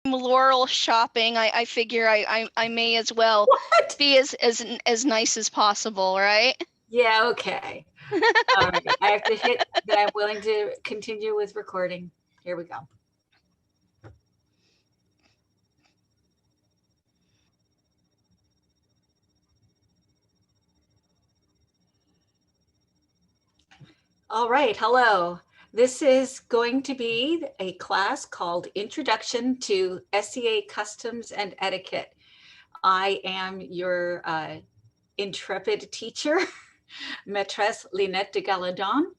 Laurel shopping, I figure I may as well What? be as nice as possible, right? Yeah, okay. All right, I have to hit that I'm willing to continue with recording. Here we go. All right, hello. This is going to be a class called Introduction to SCA Customs and Etiquette. I am your intrepid teacher, Maîtresse Linette de Gallardon.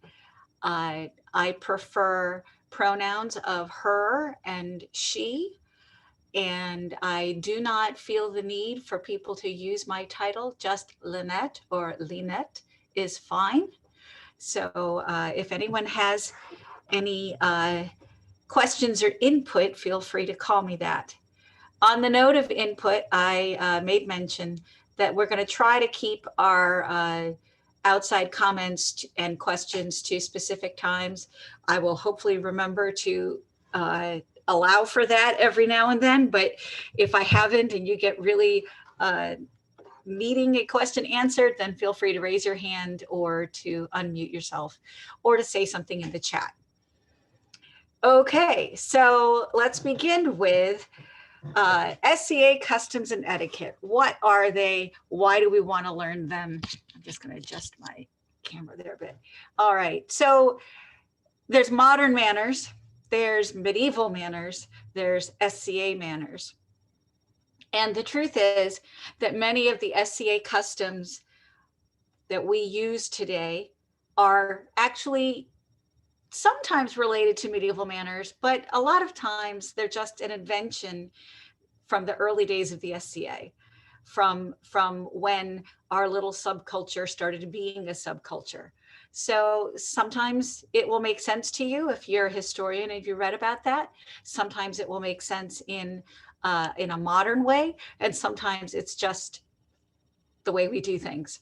I prefer pronouns of her and she, and I do not feel the need for people to use my title. Just Linette or Linette is fine. So if anyone has any questions or input, feel free to call me that. On the note of input, I made mention that we're going to try to keep our outside comments and questions to specific times. I will hopefully remember to allow for that every now and then, but if I haven't and you get really needing a question answered, then feel free to raise your hand or to unmute yourself or to say something in the chat. Okay, so let's begin with SCA Customs and Etiquette. What are they? Why do we want to learn them? I'm just going to adjust my camera there a bit. All right, so there's modern manners, there's medieval manners, there's SCA manners. And the truth is that many of the SCA customs that we use today are actually sometimes related to medieval manners, but a lot of times they're just an invention from the early days of the SCA, from when our little subculture started being a subculture. So sometimes it will make sense to you if you're a historian and if you read about that. Sometimes it will make sense in a modern way, and sometimes it's just the way we do things.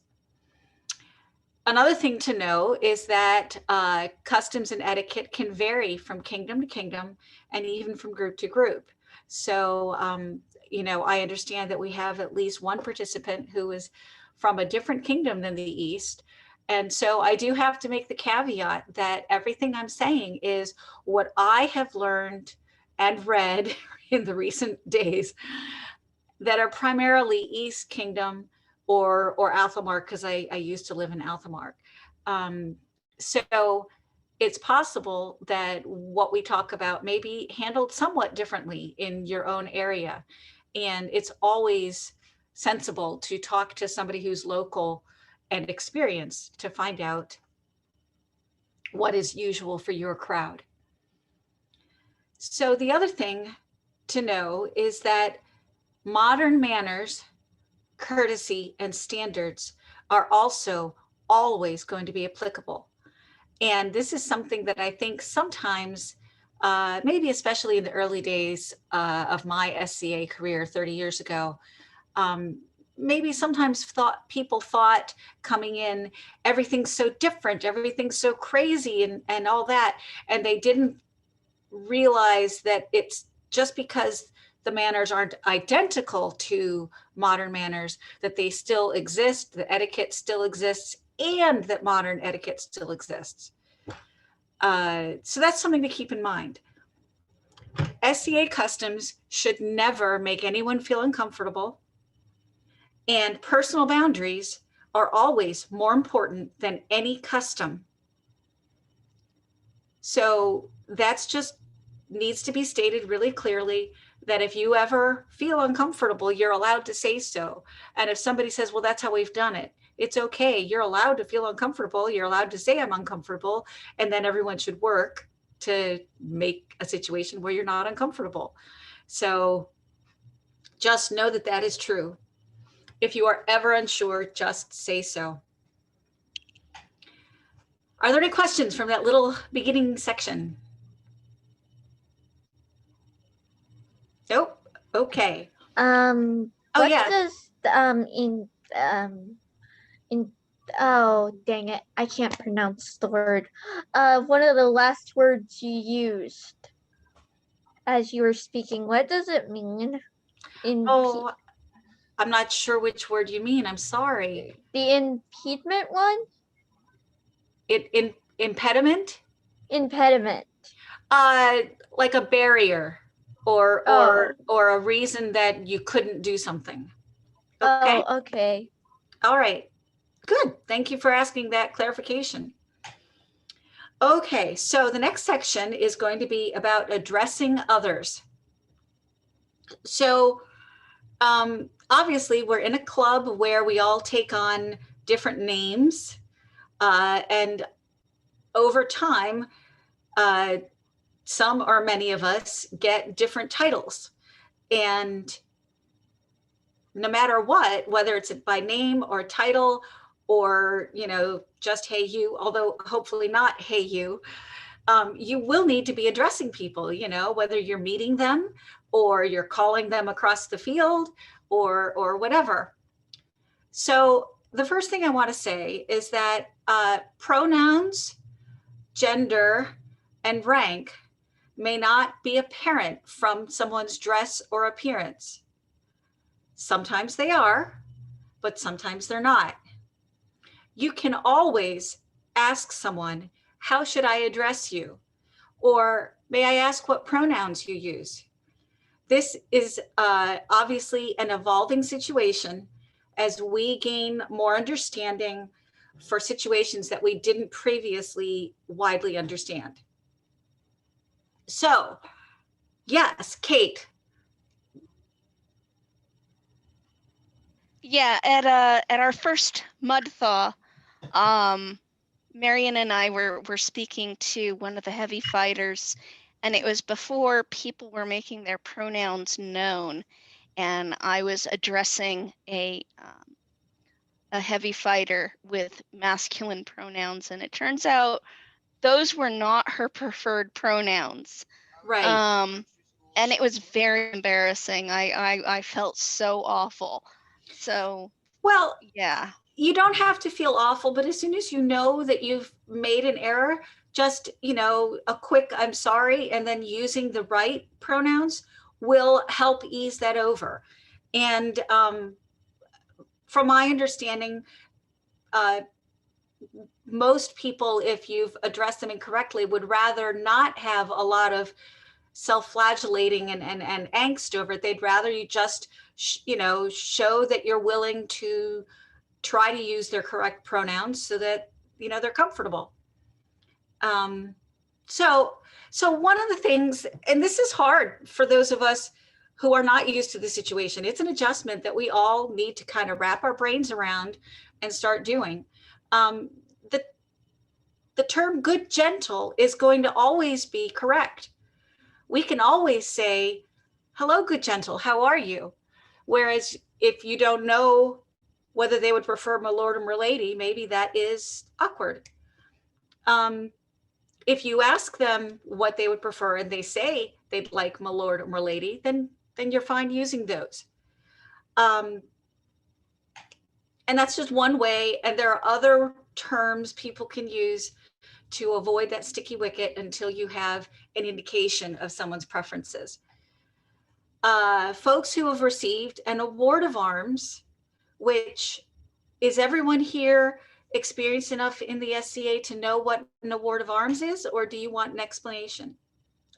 Another thing to know is that customs and etiquette can vary from kingdom to kingdom and even from group to group. So, you know, I understand that we have at least one participant who is from a different kingdom than the East. And so I do have to make the caveat that everything I'm saying is what I have learned and read in the recent days that are primarily East Kingdom or Althamark, because I used to live in Althamark. So it's possible that what we talk about may be handled somewhat differently in your own area. And it's always sensible to talk to somebody who's local and experienced to find out what is usual for your crowd. So the other thing to know is that modern manners, courtesy, and standards are also always going to be applicable. And this is something that I think sometimes, maybe especially in the early days of my SCA career 30 years ago, maybe sometimes people thought coming in, everything's so different, everything's so crazy and all that. And they didn't realize that it's just because the manners aren't identical to modern manners, that they still exist, the etiquette still exists, and that modern etiquette still exists. So that's something to keep in mind. SCA customs should never make anyone feel uncomfortable, and personal boundaries are always more important than any custom. So that's just needs to be stated really clearly, that if you ever feel uncomfortable, you're allowed to say so. And if somebody says, well, that's how we've done it, it's okay. You're allowed to feel uncomfortable. You're allowed to say I'm uncomfortable. And then everyone should work to make a situation where you're not uncomfortable. So just know that that is true. If you are ever unsure, just say so. Are there any questions from that little beginning section? Nope. Okay. What yeah. does in oh dang it, I can't pronounce the word. One of the last words you used. as you were speaking. What does it mean? Oh, I'm not sure which word you mean. I'm sorry. The impediment one? Impediment? Impediment. Like a barrier or Oh. or a reason that you couldn't do something. Okay. Oh, okay. All right. Good. Thank you for asking that clarification. Okay, so the next section is going to be about addressing others. So obviously we're in a club where we all take on different names, and over time, some or many of us get different titles. And no matter what, whether it's by name or title or, you know, just hey you, although hopefully not hey you, you will need to be addressing people, you know, whether you're meeting them or you're calling them across the field or whatever. So the first thing I want to say is that pronouns, gender, and rank may not be apparent from someone's dress or appearance. Sometimes they are, but sometimes they're not. You can always ask someone, how should I address you? Or may I ask what pronouns you use? This is obviously an evolving situation as we gain more understanding for situations that we didn't previously widely understand. So, yes, Kate. Yeah, at our first mud thaw, Marion and I were speaking to one of the heavy fighters, and it was before people were making their pronouns known, and I was addressing a heavy fighter with masculine pronouns, and it turns out those were not her preferred pronouns. Right. And it was very embarrassing. I felt so awful. So, well, yeah. You don't have to feel awful, but as soon as you know that you've made an error, just, you know, a quick I'm sorry and then using the right pronouns will help ease that over. And from my understanding, most people, if you've addressed them incorrectly, would rather not have a lot of self-flagellating and angst over it. They'd rather you just, you know, show that you're willing to try to use their correct pronouns so that, you know, they're comfortable. So one of the things, and this is hard for those of us who are not used to the situation, it's an adjustment that we all need to kind of wrap our brains around and start doing. The term good gentle is going to always be correct. We can always say, hello, good gentle, how are you? Whereas if you don't know whether they would prefer my lord or my lady, maybe that is awkward. If you ask them what they would prefer and they say they'd like my lord or my lady, then you're fine using those. And that's just one way. And there are other terms people can use to avoid that sticky wicket until you have an indication of someone's preferences. Folks who have received an award of arms, which is everyone here experienced enough in the SCA to know what an award of arms is, or do you want an explanation?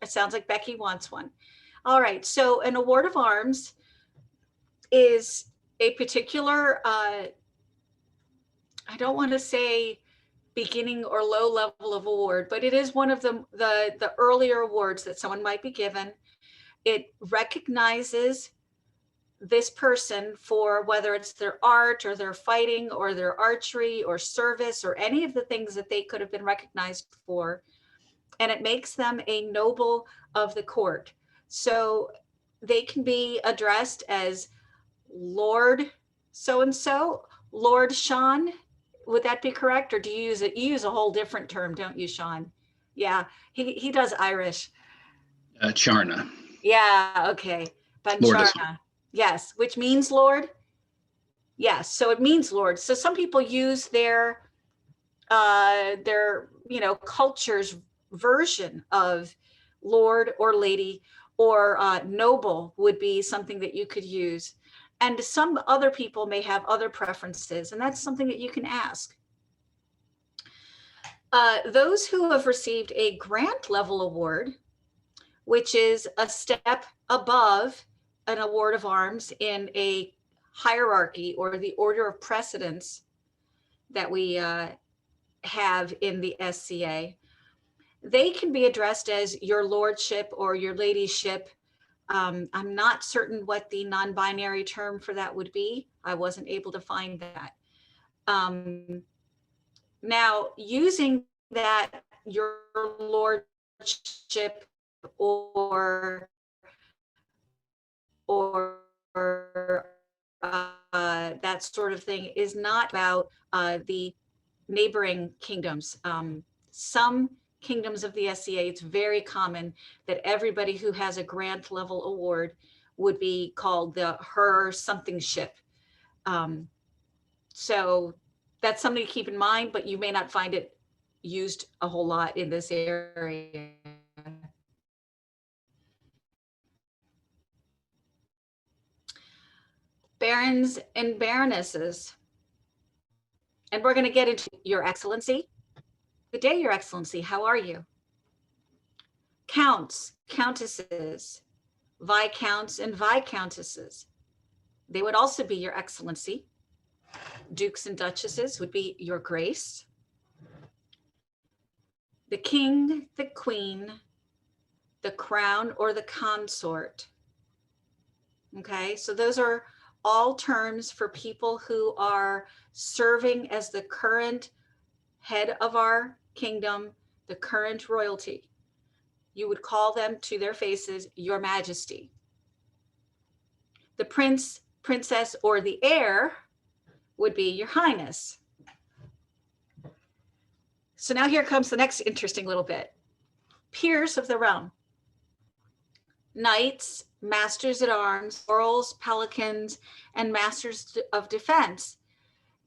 It sounds like Becky wants one. All right, so an award of arms is a particular, I don't want to say beginning or low level of award, but it is one of the earlier awards that someone might be given. It recognizes this person for whether it's their art or their fighting or their archery or service or any of the things that they could have been recognized for. And it makes them a noble of the court. So they can be addressed as Lord so-and-so, Lord Sean. Would that be correct? Or do you use it? You use a whole different term, don't you, Sean? Yeah, he does Irish. Charna. Yeah, okay. Bancharna. Yes, which means Lord. Yes, so it means Lord. So some people use their culture's version of Lord or Lady, or noble would be something that you could use. And some other people may have other preferences, and that's something that you can ask. Those who have received a grant level award, which is a step above an award of arms in a hierarchy or the order of precedence that we have in the SCA, they can be addressed as your lordship or your ladyship. I'm not certain what the non-binary term for that would be. I wasn't able to find that. Now, using that, your lordship or that sort of thing is not about the neighboring kingdoms. Some kingdoms of the SCA, it's very common that everybody who has a grant level award would be called the her something ship. So that's something to keep in mind, but you may not find it used a whole lot in this area. Barons and baronesses. And we're going to get into Your Excellency. Good day, Your Excellency. How are you? Counts, countesses, viscounts, and viscountesses. They would also be Your Excellency. Dukes and duchesses would be Your Grace. The king, the queen, the crown, or the consort. Okay, so those are all terms for people who are serving as the current head of our kingdom, the current royalty. You would call them to their faces, Your Majesty. The prince, princess, or the heir would be Your Highness. So now here comes the next interesting little bit. Peers of the realm. Knights, masters at arms, earls, pelicans, and masters of defense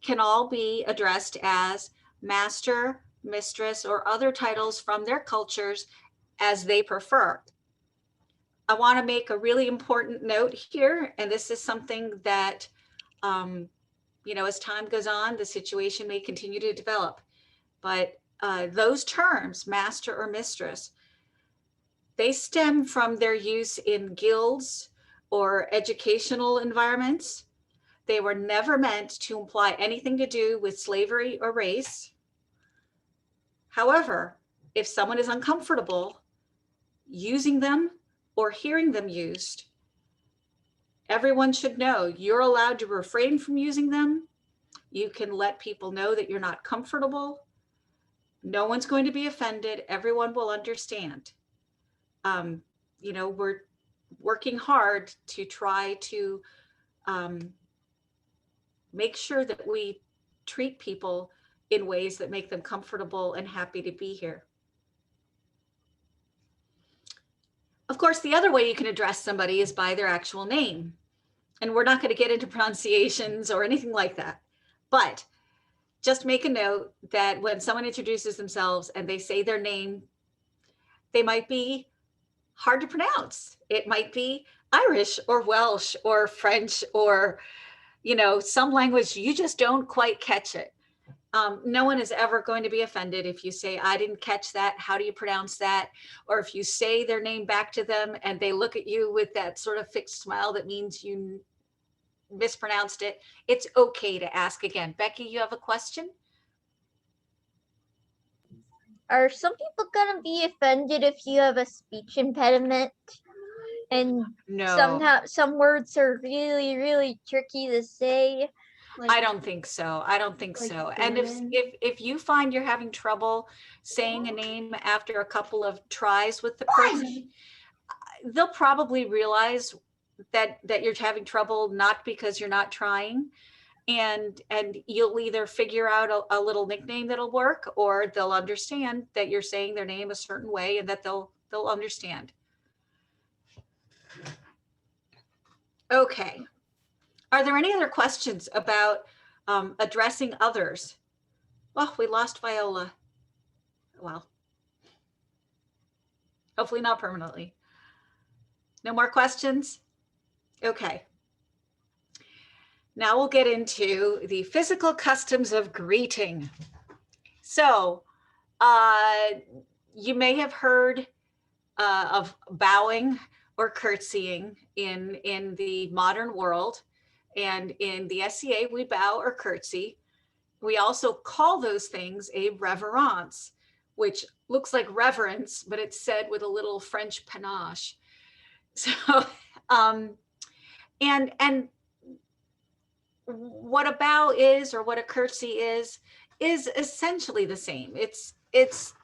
can all be addressed as master, mistress, or other titles from their cultures as they prefer. I want to make a really important note here, and this is something that, as time goes on, the situation may continue to develop. But those terms, master or mistress, they stem from their use in guilds or educational environments. They were never meant to imply anything to do with slavery or race. However, if someone is uncomfortable using them or hearing them used, everyone should know you're allowed to refrain from using them. You can let people know that you're not comfortable. No one's going to be offended. Everyone will understand. We're working hard to try to make sure that we treat people in ways that make them comfortable and happy to be here. Of course, the other way you can address somebody is by their actual name. And we're not going to get into pronunciations or anything like that. But just make a note that when someone introduces themselves and they say their name, they might be hard to pronounce. It might be Irish or Welsh or French or, some language you just don't quite catch it. No one is ever going to be offended if you say, I didn't catch that. How do you pronounce that? Or if you say their name back to them and they look at you with that sort of fixed smile that means you mispronounced it, it's okay to ask again. Becky, you have a question? Are some people gonna be offended if you have a speech impediment? And No, some words are really, really tricky to say. I don't think so. I don't think so. And if you find you're having trouble saying a name after a couple of tries with the person, they'll probably realize that you're having trouble, not because you're not trying. And you'll either figure out a little nickname that'll work, or they'll understand that you're saying their name a certain way and that they'll understand. Okay. Are there any other questions about addressing others? Oh, we lost Viola. Well, hopefully not permanently. No more questions? Okay. Now we'll get into the physical customs of greeting. So you may have heard of bowing or curtsying in the modern world. And in the SCA, we bow or curtsy. We also call those things a reverence, which looks like reverence, but it's said with a little French panache. So, and what a bow is, or what a curtsy is essentially the same. It's,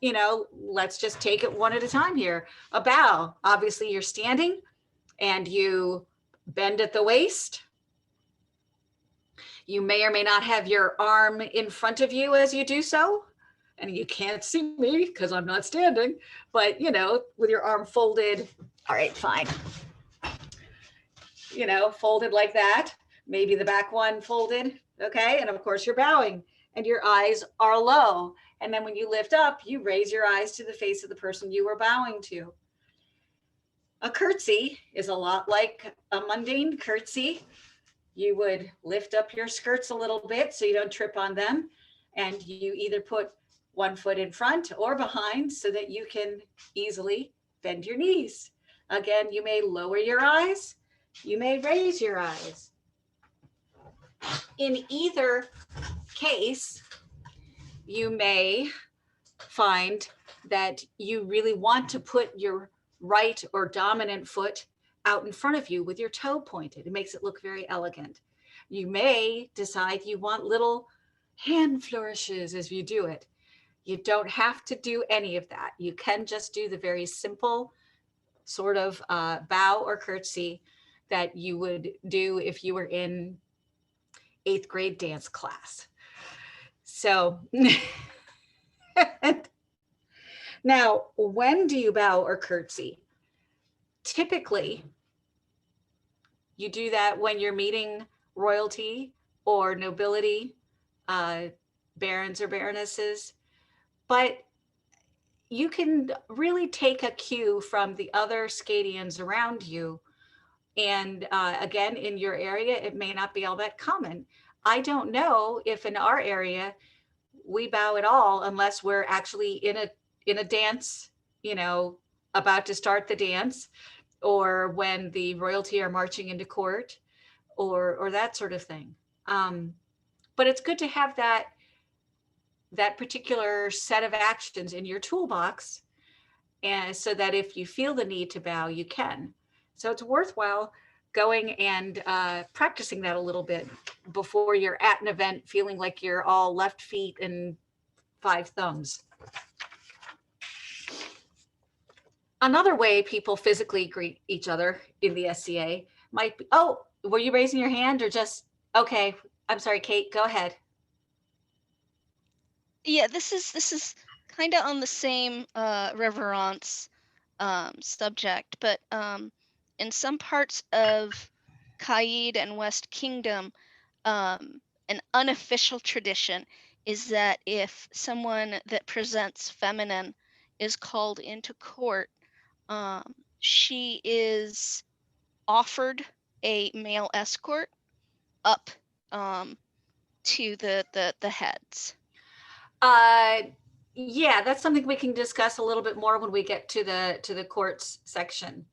you know, let's just take it one at a time here. A bow, obviously you're standing and you bend at the waist. You may or may not have your arm in front of you as you do so. And you can't see me because I'm not standing, but you know, with your arm folded. All right, fine. You know, folded like that. Maybe the back one folded. Okay. And of course you're bowing and your eyes are low. And then when you lift up, you raise your eyes to the face of the person you were bowing to. A curtsy is a lot like a mundane curtsy. You would lift up your skirts a little bit so you don't trip on them. And you either put one foot in front or behind so that you can easily bend your knees. Again, you may lower your eyes. You may raise your eyes. In either case, you may find that you really want to put your right or dominant foot out in front of you with your toe pointed. It makes it look very elegant. You may decide you want little hand flourishes as you do it. You don't have to do any of that. You can just do the very simple sort of bow or curtsy that you would do if you were in 8th grade dance class. So now, when do you bow or curtsy? Typically, you do that when you're meeting royalty or nobility, barons or baronesses, but you can really take a cue from the other Scadians around you. And again, in your area, it may not be all that common. I don't know if in our area we bow at all unless we're actually in a dance, you know, about to start the dance, or when the royalty are marching into court, or that sort of thing. But it's good to have that particular set of actions in your toolbox, and so that if you feel the need to bow, you can. So it's worthwhile going and practicing that a little bit before you're at an event feeling like you're all left feet and 5 thumbs. Another way people physically greet each other in the SCA might be, oh, were you raising your hand or just, okay, I'm sorry, Kate, go ahead. Yeah, this is kind of on the same reverence subject, but in some parts of Caid and West Kingdom, an unofficial tradition is that if someone that presents feminine is called into court, she is offered a male escort up to the heads. Yeah, that's something we can discuss a little bit more when we get to the courts section,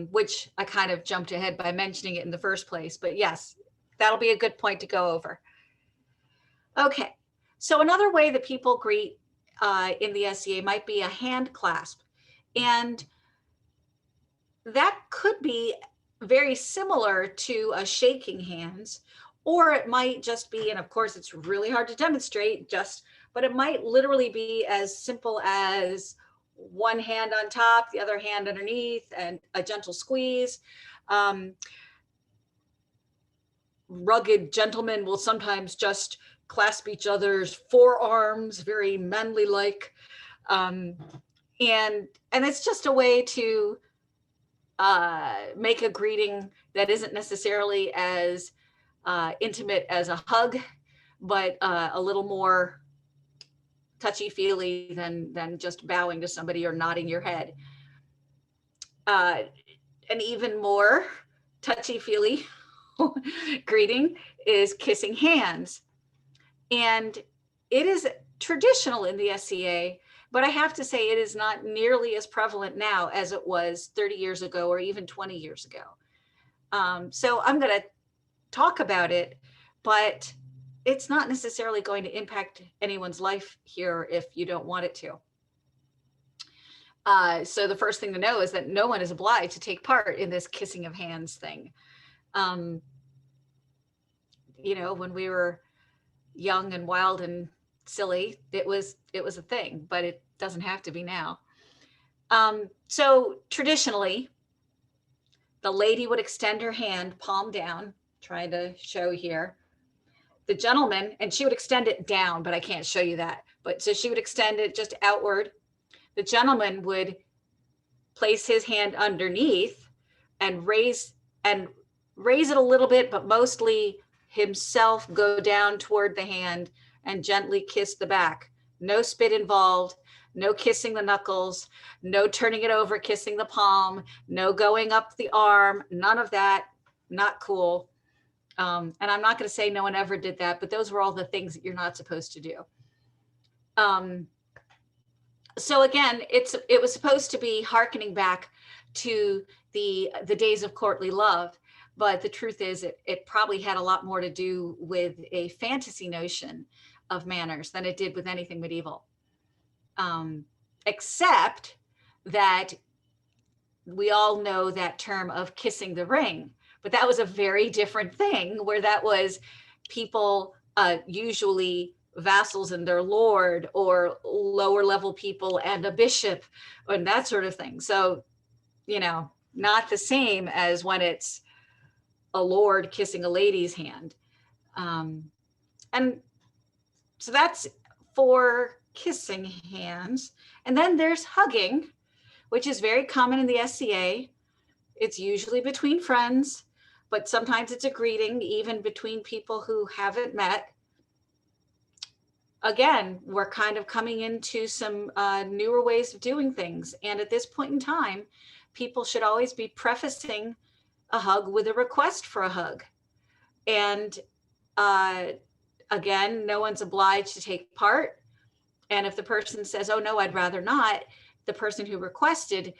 which I kind of jumped ahead by mentioning it in the first place. But yes, that'll be a good point to go over. Okay, so another way that people greet in the SCA might be a hand clasp. And that could be very similar to a shaking hands, or it might just be, and of course it's really hard to demonstrate but it might literally be as simple as one hand on top, the other hand underneath, and a gentle squeeze. Rugged gentlemen will sometimes just clasp each other's forearms, very manly like. And it's just a way to make a greeting that isn't necessarily as intimate as a hug, but a little more touchy-feely than just bowing to somebody or nodding your head. An even more touchy-feely greeting is kissing hands. And it is traditional in the SCA, but I have to say it is not nearly as prevalent now as it was 30 years ago or even 20 years ago. So I'm going to talk about it, but it's not necessarily going to impact anyone's life here if you don't want it to. So the first thing to know is that no one is obliged to take part in this kissing of hands thing. You know, when we were young and wild and silly, it was a thing, but it doesn't have to be now. So traditionally, the lady would extend her hand palm down, trying to show here. The gentleman, and she would extend it down, but I can't show you that. But so she would extend it just outward. The gentleman would place his hand underneath and raise it a little bit, but mostly himself go down toward the hand and gently kiss the back. No spit involved, no kissing the knuckles, no turning it over, kissing the palm, no going up the arm, none of that, not cool. And I'm not going to say no one ever did that, but those were all the things that you're not supposed to do. So again, it was supposed to be hearkening back to the days of courtly love, but the truth is it probably had a lot more to do with a fantasy notion of manners than it did with anything medieval. Except that we all know that term of kissing the ring, but that was a very different thing, where that was people, usually vassals and their lord, or lower level people and a bishop, and that sort of thing. So, you know, not the same as when it's a lord kissing a lady's hand. And so that's for kissing hands. And then there's hugging, which is very common in the SCA. It's usually between friends, but sometimes it's a greeting, even between people who haven't met. Again, we're kind of coming into some newer ways of doing things. And at this point in time, people should always be prefacing a hug with a request for a hug. And again, no one's obliged to take part. And if the person says, oh no, I'd rather not, the person who requested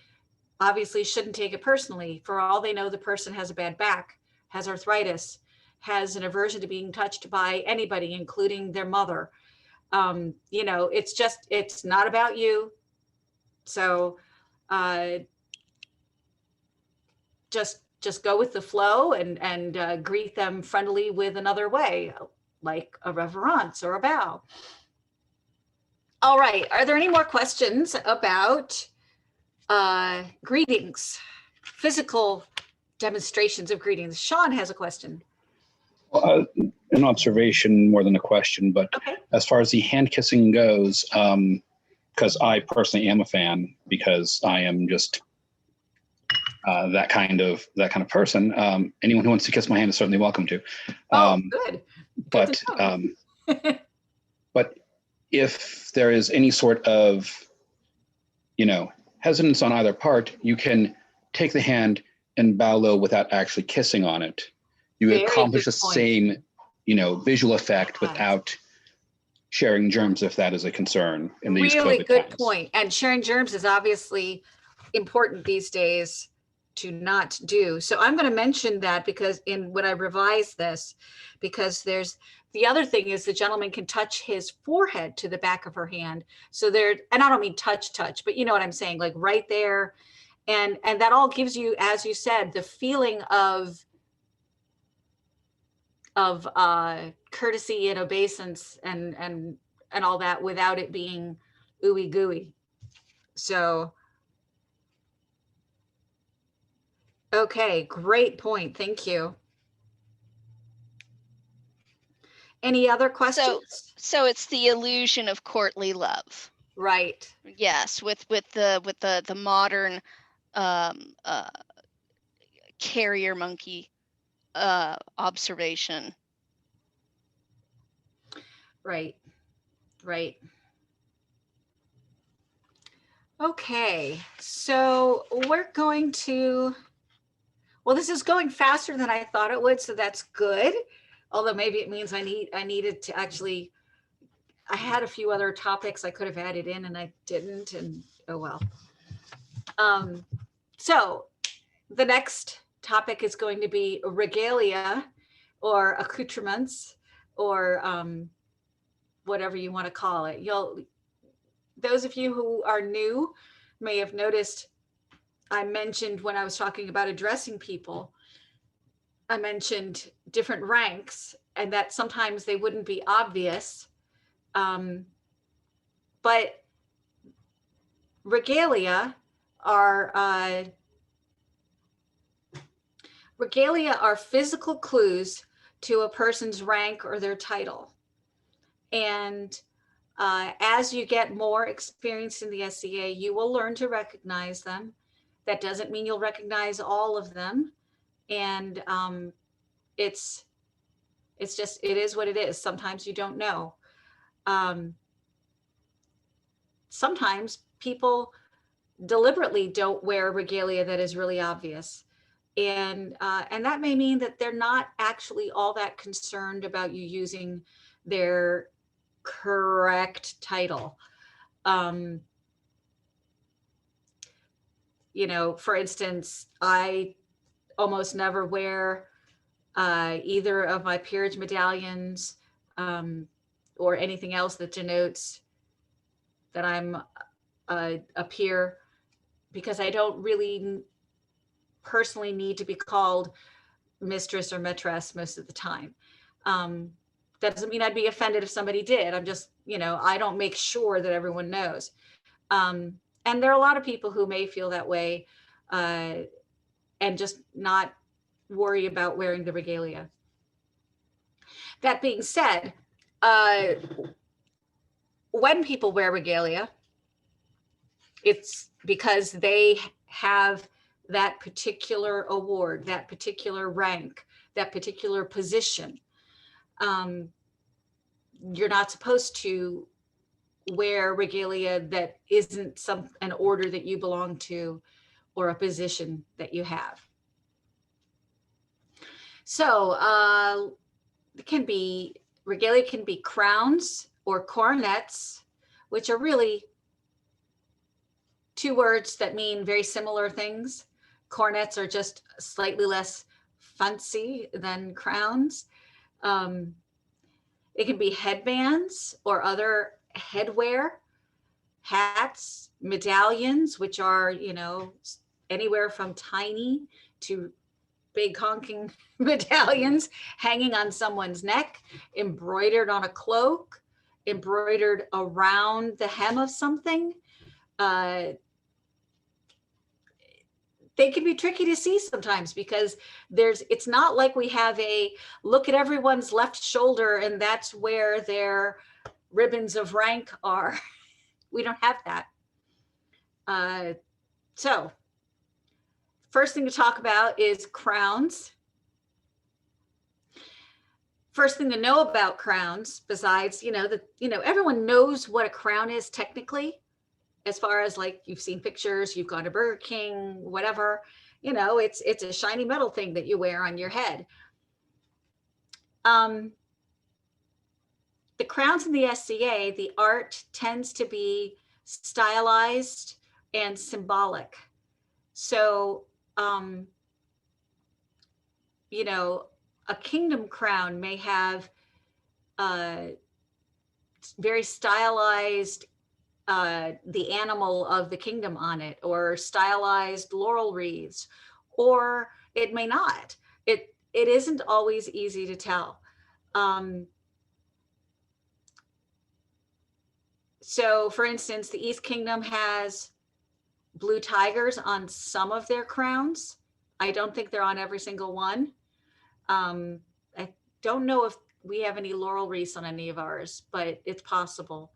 obviously shouldn't take it personally. For all they know, the person has a bad back, has arthritis, has an aversion to being touched by anybody, including their mother. You know, it's not about you. So just go with the flow and greet them friendly with another way, like a reverence or a bow. All right, are there any more questions about greetings, physical demonstrations of greetings? Sean has a question. An observation more than a question, but Okay. As far as the hand kissing goes, because I personally am a fan, because I am just that kind of person. Anyone who wants to kiss my hand is certainly welcome to. Good. But but if there is any sort of, you know, hesitance on either part, you can take the hand and bow low without actually kissing on it. You Very accomplish the good point. same, you know, visual effect without sharing germs, if that is a concern in these Really COVID good times. point. And sharing germs is obviously important these days to not do. So I'm going to mention that because when I revise this, because there's the other thing is the gentleman can touch his forehead to the back of her hand. So there, and I don't mean touch, but you know what I'm saying, like right there. And that all gives you, as you said, the feeling of courtesy and obeisance and all that without it being ooey gooey. So, okay, great point. Thank you. Any other questions? So it's the illusion of courtly love. Right. Yes, with the modern carrier monkey observation. Right. Okay, so we're going to, well, this is going faster than I thought it would, so that's good. Although maybe it means I needed to actually, I had a few other topics I could have added in and I didn't, and oh well. So the next topic is going to be regalia or accoutrements or whatever you want to call it. Those of you who are new may have noticed I mentioned when I was talking about addressing people, I mentioned different ranks and that sometimes they wouldn't be obvious. But regalia are physical clues to a person's rank or their title. And as you get more experience in the SCA, you will learn to recognize them. That doesn't mean you'll recognize all of them. And it's just, it is what it is. Sometimes you don't know. Sometimes people deliberately don't wear regalia that is really obvious. And that may mean that they're not actually all that concerned about you using their correct title. You know, for instance, I almost never wear either of my peerage medallions or anything else that denotes that I'm a peer, because I don't really personally need to be called mistress or maîtresse most of the time. That doesn't mean I'd be offended if somebody did. I'm just, you know, I don't make sure that everyone knows. And there are a lot of people who may feel that way and just not worry about wearing the regalia. That being said, when people wear regalia, it's because they have that particular award, that particular rank, that particular position. You're not supposed to wear regalia that isn't an order that you belong to or a position that you have. So regalia can be crowns or coronets, which are really two words that mean very similar things. Coronets are just slightly less fancy than crowns. It can be headbands or other headwear, hats, medallions, which are, you know, anywhere from tiny to big honking medallions hanging on someone's neck, embroidered on a cloak, embroidered around the hem of something. They can be tricky to see sometimes because it's not like we have a look at everyone's left shoulder and that's where their ribbons of rank are. We don't have that. So first thing to talk about is crowns. First thing to know about crowns, besides, everyone knows what a crown is technically, as far as like you've seen pictures, you've gone to Burger King, whatever, it's a shiny metal thing that you wear on your head. The crowns in the SCA, the art tends to be stylized and symbolic. So, a kingdom crown may have very stylized the animal of the kingdom on it, or stylized laurel wreaths, or it may not. It isn't always easy to tell. So for instance, the East Kingdom has blue tigers on some of their crowns. I don't think they're on every single one. I don't know if we have any laurel wreaths on any of ours, but it's possible.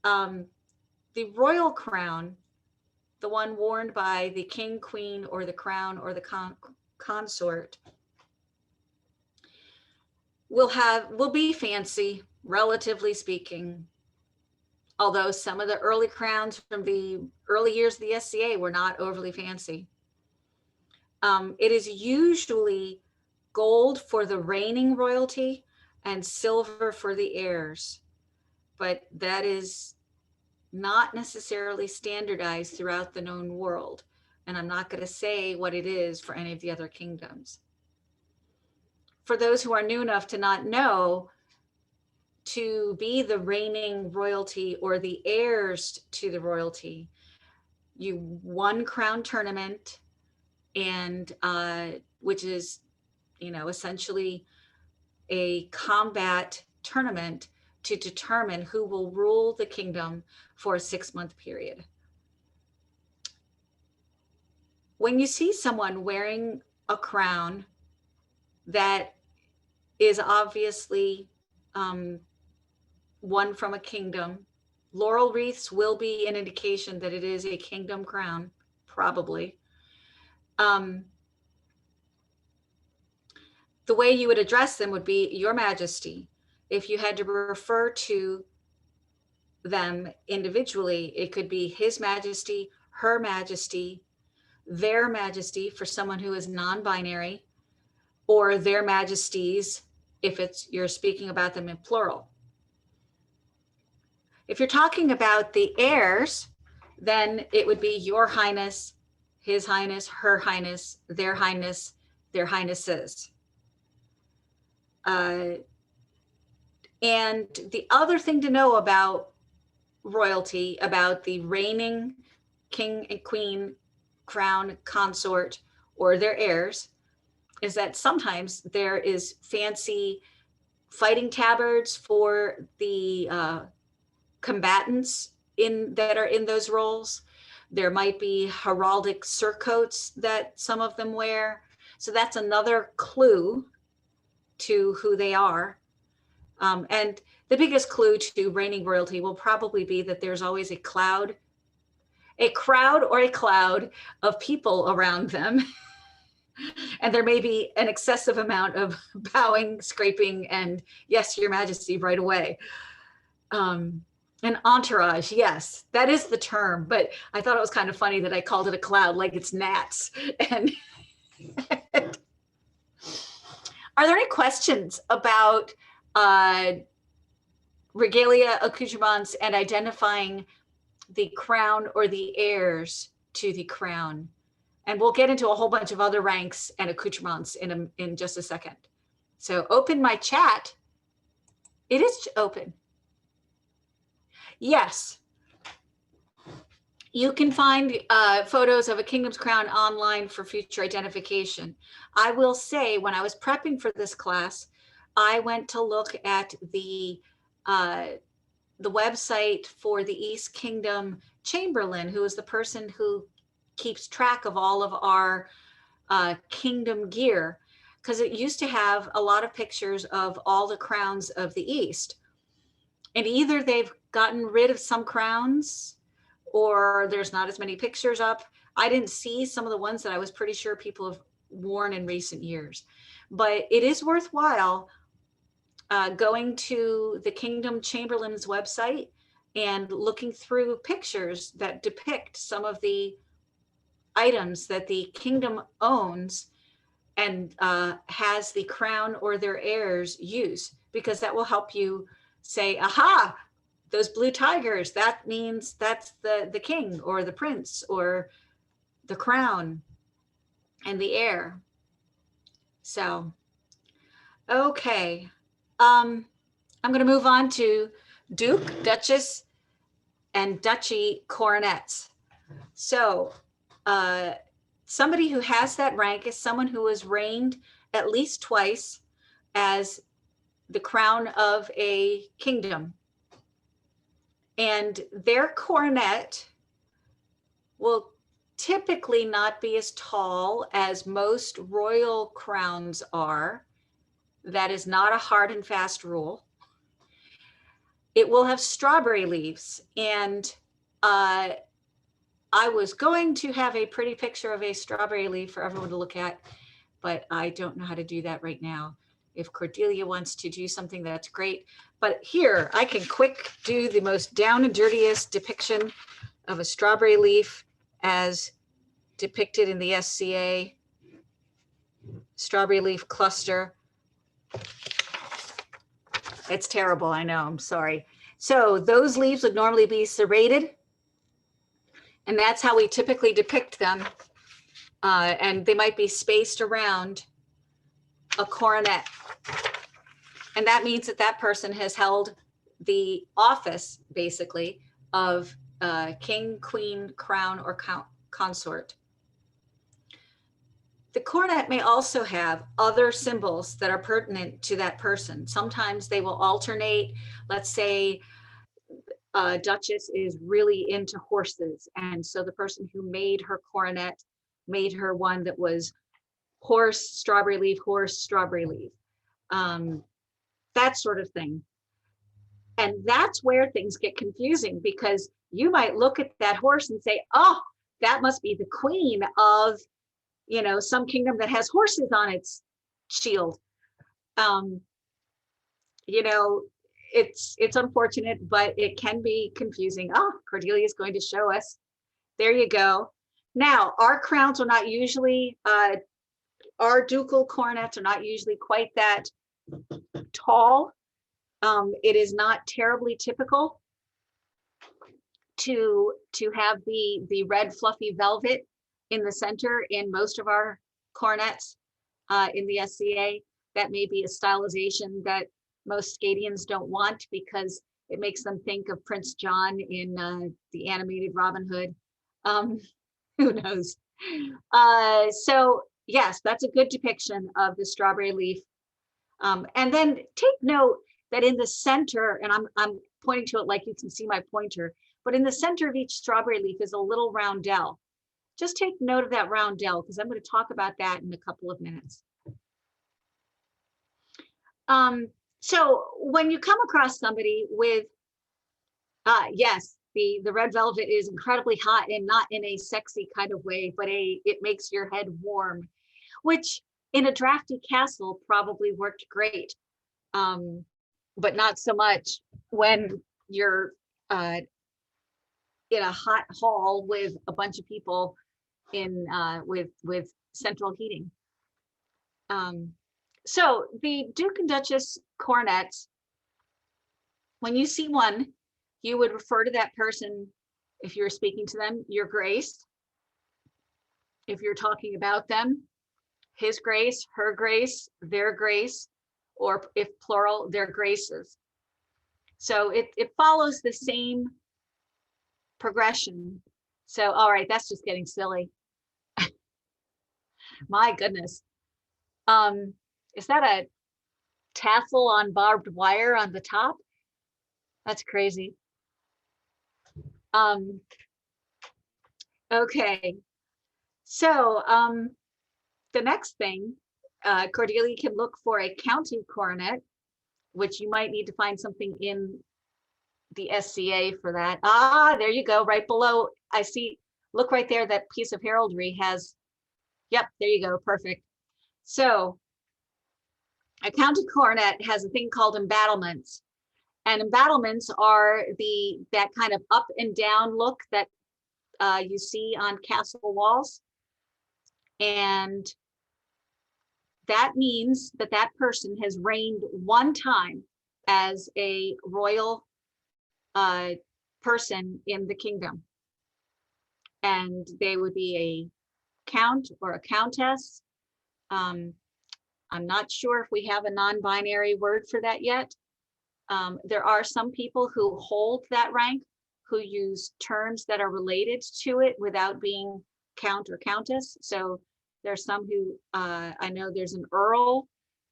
The royal crown, the one worn by the king, queen, or the crown, or the consort, will be fancy, relatively speaking. although some of the early crowns from the early years of the SCA were not overly fancy. It is usually gold for the reigning royalty and silver for the heirs, but that is not necessarily standardized throughout the known world. And I'm not going to say what it is for any of the other kingdoms. For those who are new enough to not know, to be the reigning royalty or the heirs to the royalty, you won crown tournament, and which is, essentially a combat tournament to determine who will rule the kingdom for a 6-month period. When you see someone wearing a crown that is obviously one from a kingdom, laurel wreaths will be an indication that it is a kingdom crown, probably. The way you would address them would be Your Majesty. If you had to refer to them individually, it could be His Majesty, Her Majesty, Their Majesty for someone who is non-binary, or Their Majesties if you're speaking about them in plural. If you're talking about the heirs, then it would be Your Highness, His Highness, Her Highness, Their Highness, Their Highnesses. And the other thing to know about royalty, about the reigning king and queen, crown, consort, or their heirs, is that sometimes there is fancy fighting tabards for the combatants that are in those roles. There might be heraldic surcoats that some of them wear. So that's another clue to who they are. And the biggest clue to reigning royalty will probably be that there's always a crowd or a cloud of people around them. And there may be an excessive amount of bowing, scraping, and yes, Your Majesty, right away. An entourage, yes, that is the term, but I thought it was kind of funny that I called it a cloud, like it's gnats. And are there any questions about regalia, accoutrements, and identifying the crown or the heirs to the crown? And we'll get into a whole bunch of other ranks and accoutrements in just a second. So open my chat. It is open. Yes. You can find photos of a kingdom's crown online for future identification. I will say, when I was prepping for this class, I went to look at the website for the East Kingdom Chamberlain, who is the person who keeps track of all of our kingdom gear, because it used to have a lot of pictures of all the crowns of the East. And either they've gotten rid of some crowns or there's not as many pictures up. I didn't see some of the ones that I was pretty sure people have worn in recent years. But it is worthwhile going to the Kingdom Chamberlain's website and looking through pictures that depict some of the items that the kingdom owns and has the crown or their heirs use, because that will help you say, aha, those blue tigers, that means that's the king or the prince or the crown and the heir. So, okay. I'm going to move on to Duke, Duchess, and Duchy coronets. So, somebody who has that rank is someone who has reigned at least twice as the crown of a kingdom. And their coronet will typically not be as tall as most royal crowns are. That is not a hard and fast rule. It will have strawberry leaves, and I was going to have a pretty picture of a strawberry leaf for everyone to look at, but I don't know how to do that right now. If Cordelia wants to do something, that's great. But here, I can quick do the most down and dirtiest depiction of a strawberry leaf as depicted in the SCA strawberry leaf cluster. It's terrible, I know, I'm sorry. So those leaves would normally be serrated, and that's how we typically depict them. And they might be spaced around a coronet. And that means that that person has held the office, basically, of king, queen, crown, or consort. The coronet may also have other symbols that are pertinent to that person. Sometimes they will alternate. Let's say Duchess is really into horses, and so the person who made her coronet made her one that was horse, strawberry leaf, horse, strawberry leaf, that sort of thing. And that's where things get confusing, because you might look at that horse and say, oh, that must be the queen of, you know, some kingdom that has horses on its shield. You know, it's unfortunate, but it can be confusing. Oh, Cordelia is going to show us. There you go. Now, our crowns are not usually, our ducal coronets are not usually quite that tall. It is not terribly typical to have the red fluffy velvet in the center in most of our coronets in the SCA. That may be a stylization that most Scadians don't want, because it makes them think of Prince John in the animated Robin Hood. Who knows? So yes, that's a good depiction of the strawberry leaf. And then take note that in the center, and I'm pointing to it like you can see my pointer, but in the center of each strawberry leaf is a little roundel. Just take note of that roundel, because I'm going to talk about that in a couple of minutes. So when you come across somebody with, yes, the red velvet is incredibly hot, and not in a sexy kind of way, but it makes your head warm, which in a drafty castle probably worked great, but not so much when you're in a hot hall with a bunch of people in with central heating. So the Duke and Duchess coronets, when you see one, you would refer to that person, if you're speaking to them, your grace. If you're talking about them, his grace, her grace, their grace, or if plural, their graces. So it follows the same progression. So, all right, that's just getting silly. My goodness. Is that a tassel on barbed wire on the top? That's crazy. Okay. So the next thing, Cordelia can look for a county coronet, which you might need to find something in the SCA for that. Ah, there you go, right below. I see, look right there, that piece of heraldry has, yep, there you go, perfect. So a county coronet has a thing called embattlements. And embattlements are that kind of up and down look that you see on castle walls. And that means that that person has reigned one time as a royal person in the kingdom. And they would be a count or a countess. I'm not sure if we have a non-binary word for that yet. There are some people who hold that rank, who use terms that are related to it without being count or countess. So there's some who, I know there's an earl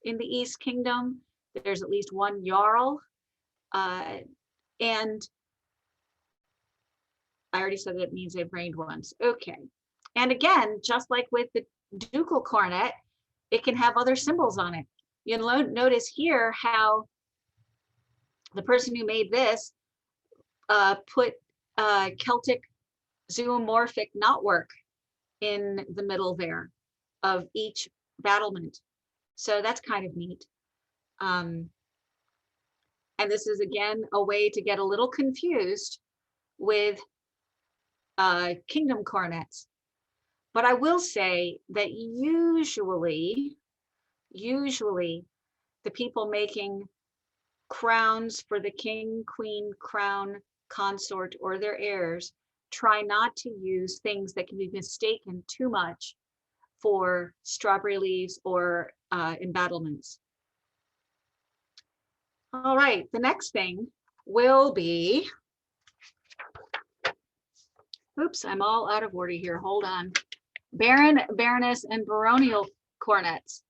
in the East Kingdom. There's at least one jarl. And I already said that it means they've reigned once. Okay. And again, just like with the ducal coronet, it can have other symbols on it. You'll notice here how the person who made this put Celtic zoomorphic knotwork in the middle there of each battlement. So that's kind of neat. And this is, again, a way to get a little confused with kingdom coronets. But I will say that usually the people making crowns for the king, queen, crown, consort, or their heirs try not to use things that can be mistaken too much for strawberry leaves or embattlements. All right, the next thing will be, oops, I'm all out of order here, hold on. Baron, Baroness, and baronial coronets,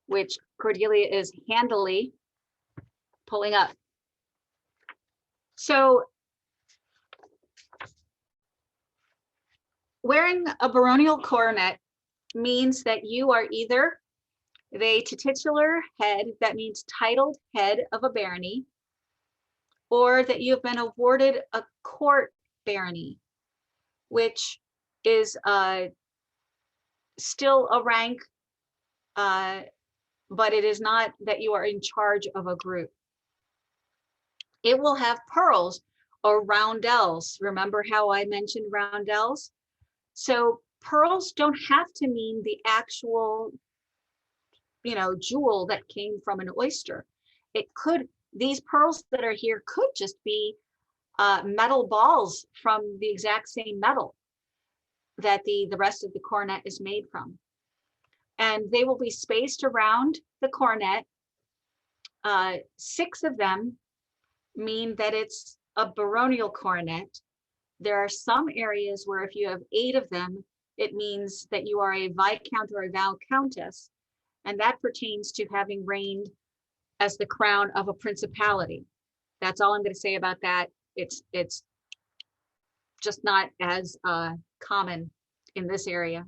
which Cordelia is handily pulling up. So wearing a baronial coronet means that you are either the titular head, that means titled head of a barony, or that you've been awarded a court barony, which is still a rank, but it is not that you are in charge of a group. It will have pearls or roundels. Remember how I mentioned roundels? So pearls don't have to mean the actual, you know, jewel that came from an oyster. It could, these pearls that are here could just be metal balls from the exact same metal that the rest of the coronet is made from. And they will be spaced around the coronet. 6 of them mean that it's a baronial coronet. There are some areas where if you have 8 of them, it means that you are a viscount or a viscountess, and that pertains to having reigned as the crown of a principality. That's all I'm going to say about that. It's just not as common in this area.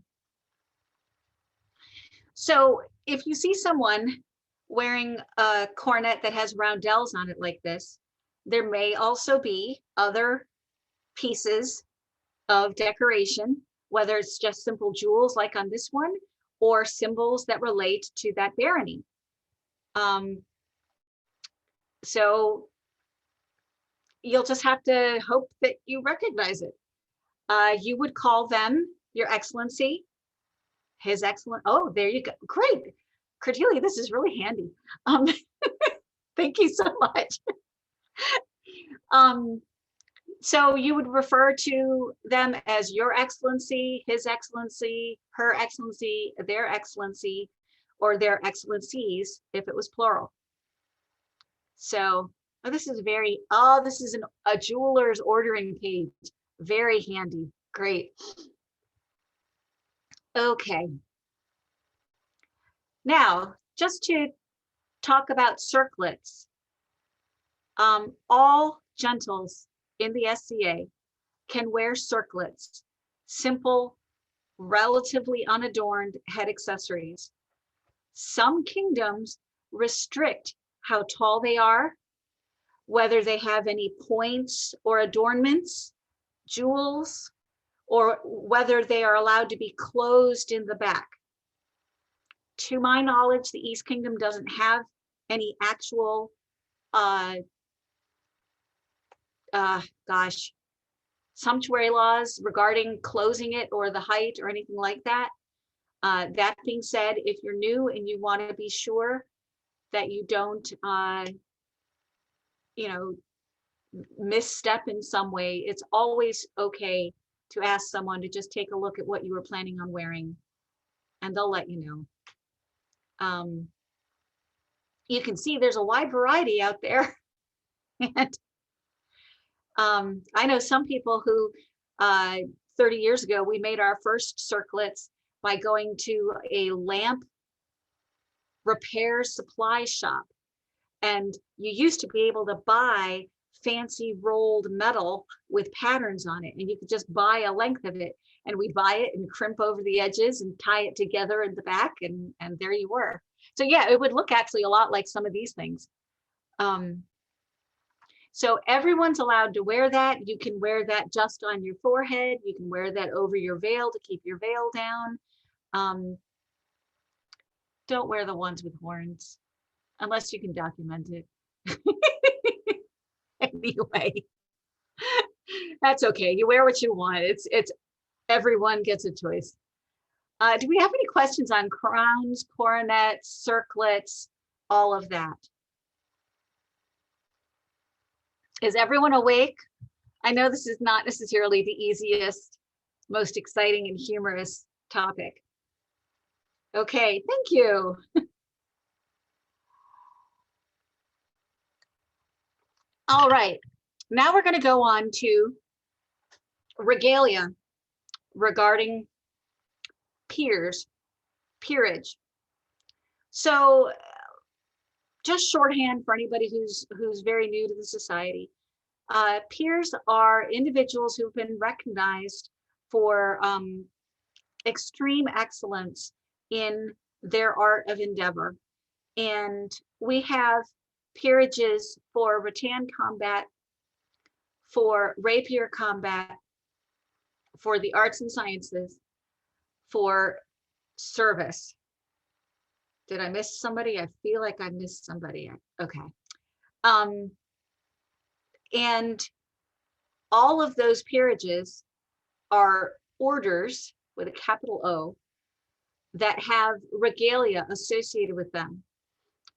So if you see someone wearing a coronet that has roundels on it like this, there may also be other pieces of decoration, whether it's just simple jewels like on this one, or symbols that relate to that barony. So you'll just have to hope that you recognize it. You would call them Your Excellency, His Excellent. Oh, there you go. Great. Cordelia, this is really handy. Thank you so much. So you would refer to them as Your Excellency, His Excellency, Her Excellency, Their Excellency, or Their Excellencies if it was plural. So this is very, this is a jeweler's ordering page. Very handy. Great. Okay. Now, just to talk about circlets, all gentles in the SCA can wear circlets, simple, relatively unadorned head accessories. Some kingdoms restrict how tall they are, whether they have any points or adornments, jewels, or whether they are allowed to be closed in the back. To my knowledge, the East Kingdom doesn't have any actual, sumptuary laws regarding closing it or the height or anything like that. That being said, if you're new and you want to be sure that you don't, misstep in some way, it's always okay to ask someone to just take a look at what you were planning on wearing, and they'll let you know. You can see there's a wide variety out there. And I know some people who 30 years ago, we made our first circlets by going to a lamp repair supply shop. And you used to be able to buy fancy rolled metal with patterns on it, and you could just buy a length of it, and we'd buy it and crimp over the edges and tie it together in the back, and there you were. So yeah, it would look actually a lot like some of these things. So everyone's allowed to wear that. You can wear that just on your forehead. You can wear that over your veil to keep your veil down. Don't wear the ones with horns. unless you can document it. Anyway, that's okay. You wear what you want. It's everyone gets a choice. Do we have any questions on crowns, coronets, circlets, all of that? Is everyone awake? I know this is not necessarily the easiest, most exciting and humorous topic. Okay, thank you. All right, now we're going to go on to regalia regarding peerage. So just shorthand for anybody who's very new to the society. Peers are individuals who've been recognized for extreme excellence in their art of endeavor. And we have peerages for rattan combat, for rapier combat, for the arts and sciences, for service. Did I miss somebody? I feel like I missed somebody. Okay. And all of those peerages are orders with a capital O that have regalia associated with them.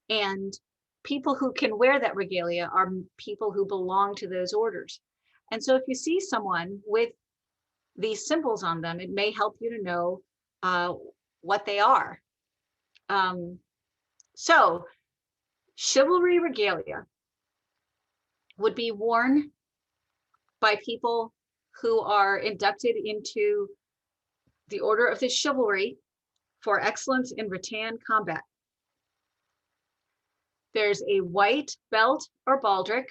And people who can wear that regalia are people who belong to those orders. And so if you see someone with these symbols on them, it may help you to know what they are. So chivalry regalia would be worn by people who are inducted into the Order of the Chivalry for excellence in rattan combat. There's a white belt or baldric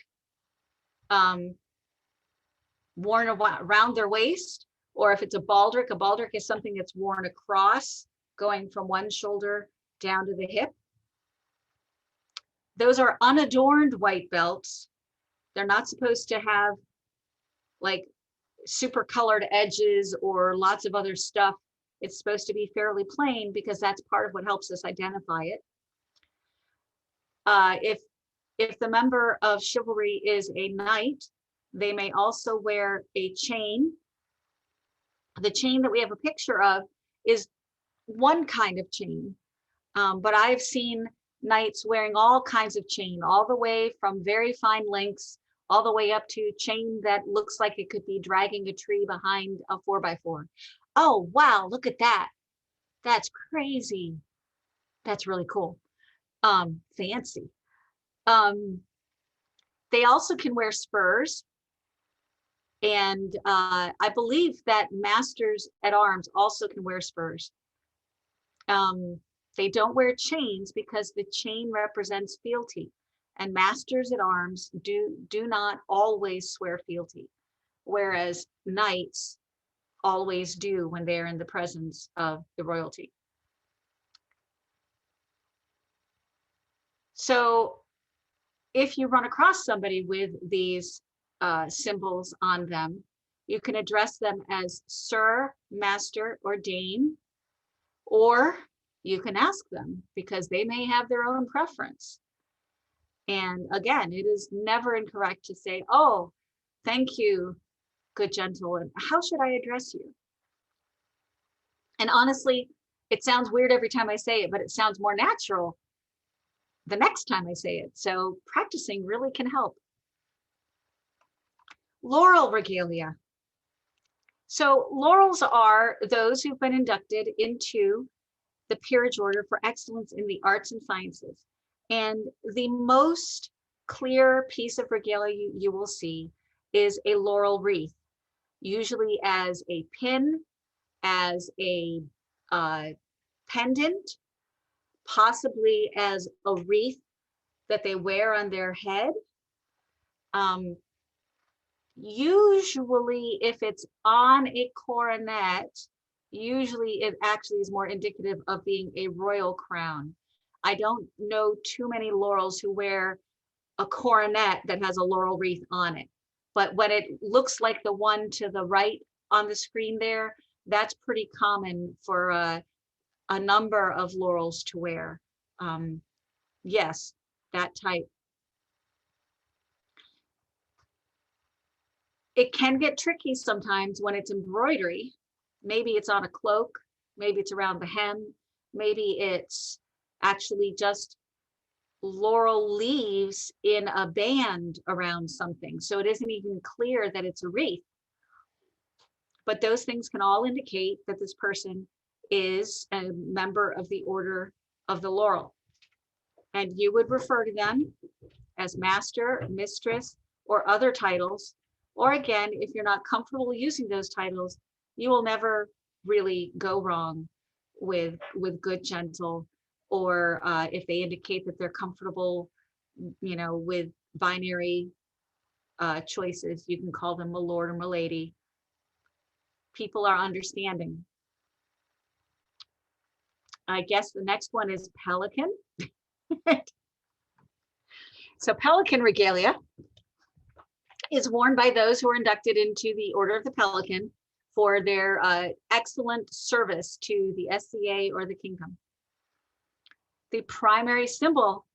worn around their waist, or if it's a baldric is something that's worn across, going from one shoulder down to the hip. Those are unadorned white belts. They're not supposed to have like super colored edges or lots of other stuff. It's supposed to be fairly plain because that's part of what helps us identify it. If the member of chivalry is a knight, they may also wear a chain. The chain that we have a picture of is one kind of chain, but I've seen knights wearing all kinds of chain, all the way from very fine links, all the way up to chain that looks like it could be dragging a tree behind a 4x4. Oh, wow, look at that. That's crazy. That's really cool. Fancy. They also can wear spurs. And I believe that masters at arms also can wear spurs. They don't wear chains because the chain represents fealty, and masters at arms do not always swear fealty, whereas knights always do when they're in the presence of the royalty. So if you run across somebody with these symbols on them, you can address them as Sir, Master, or Dame, or you can ask them because they may have their own preference. And again, it is never incorrect to say, oh, thank you, good gentle, and how should I address you? And honestly, it sounds weird every time I say it, but it sounds more natural the next time I say it. So practicing really can help. Laurel regalia. So laurels are those who've been inducted into the peerage order for excellence in the arts and sciences. And the most clear piece of regalia you will see is a laurel wreath, usually as a pin, as a pendant, possibly as a wreath that they wear on their head. Usually if it's on a coronet, usually it actually is more indicative of being a royal crown. I don't know too many laurels who wear a coronet that has a laurel wreath on it. But when it looks like the one to the right on the screen there, that's pretty common for a number of laurels to wear. Yes, that type. It can get tricky sometimes when it's embroidery. Maybe it's on a cloak, maybe it's around the hem, maybe it's actually just laurel leaves in a band around something. So it isn't even clear that it's a wreath. But those things can all indicate that this person is a member of the Order of the Laurel. And you would refer to them as master, mistress, or other titles. Or again, if you're not comfortable using those titles, you will never really go wrong with good, gentle, or if they indicate that they're comfortable, you know, with binary choices, you can call them my lord or my lady. People are understanding. I guess the next one is Pelican. So Pelican Regalia is worn by those who are inducted into the Order of the Pelican for their excellent service to the SCA or the kingdom. The primary symbol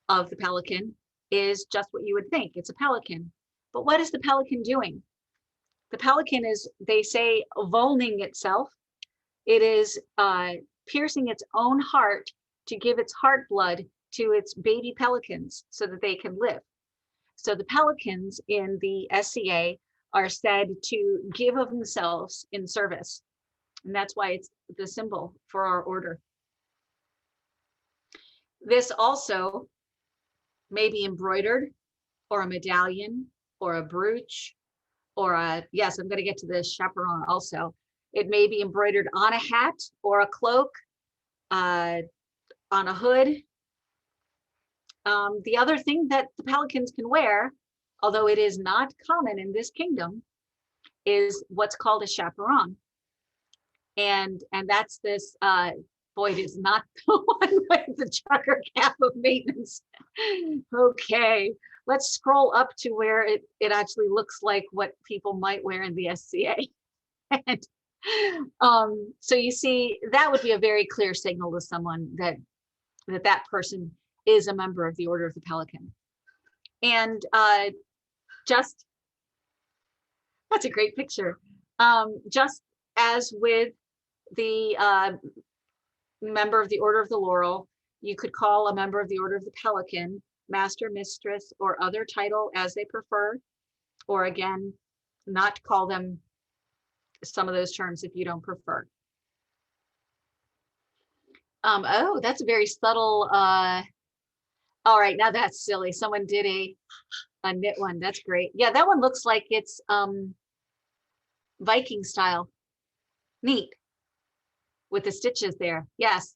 of the pelican is just what you would think. It's a pelican. But what is the pelican doing? The pelican is, they say, volning itself. It is piercing its own heart to give its heart blood to its baby pelicans so that they can live. So the pelicans in the SCA are said to give of themselves in service. And that's why it's the symbol for our order. This also may be embroidered, or a medallion, or a brooch, or a, yes, I'm going to get to the chaperone also. It may be embroidered on a hat or a cloak, on a hood. The other thing that the pelicans can wear, although it is not common in this kingdom, is what's called a chaperone. And that's this, boy, it is not the one with the trucker cap of maintenance. Okay, let's scroll up to where it actually looks like what people might wear in the SCA. And, so you see, that would be a very clear signal to someone that that person is a member of the Order of the Pelican. And just, that's a great picture. Just as with the member of the Order of the Laurel, you could call a member of the Order of the Pelican master, mistress, or other title as they prefer, or again, not call them some of those terms if you don't prefer. Oh, that's a very subtle, all right, now that's silly. Someone did a knit one. That's great. Yeah, that one looks like it's Viking style. Neat. With the stitches there. Yes.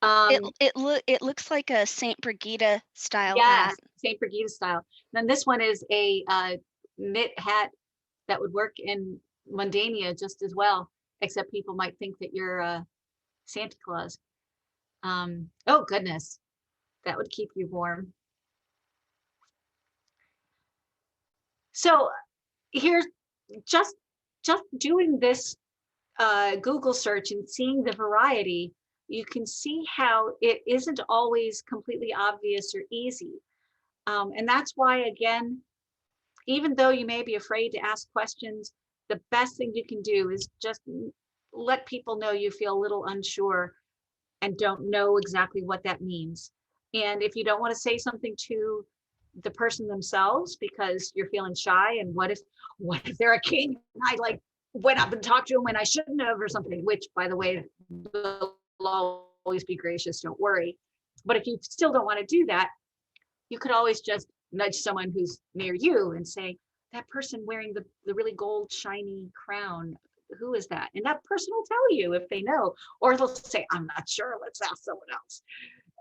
It looks like a Saint Brigida style yes, hat. Saint Brigida style. Then this one is a knit hat that would work in Mundania just as well, except people might think that you're Santa Claus. Oh goodness, that would keep you warm. So here's just doing this Google search and seeing the variety, you can see how it isn't always completely obvious or easy. And that's why, again, even though you may be afraid to ask questions, the best thing you can do is just let people know you feel a little unsure and don't know exactly what that means. And if you don't want to say something to the person themselves because you're feeling shy, and what if they're a king and I like went up and talked to him when I shouldn't have or something, which by the way, will always be gracious, don't worry. But if you still don't want to do that, you could always just nudge someone who's near you and say, that person wearing the really gold shiny crown, who is that? And that person will tell you if they know, or they'll say, I'm not sure, let's ask someone else.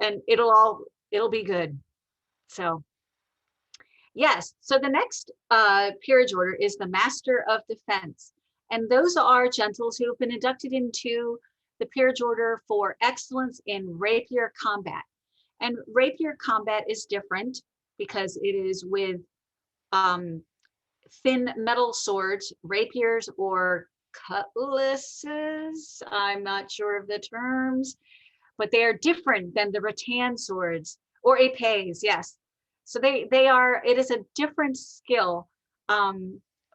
And it'll be good. So yes, so the next peerage order is the Master of Defense. And those are gentles who have been inducted into the peerage order for excellence in rapier combat. And rapier combat is different because it is with thin metal swords, rapiers or cutlasses. I'm not sure of the terms, but they are different than the rattan swords or épées. Yes. So they are, it is a different skill,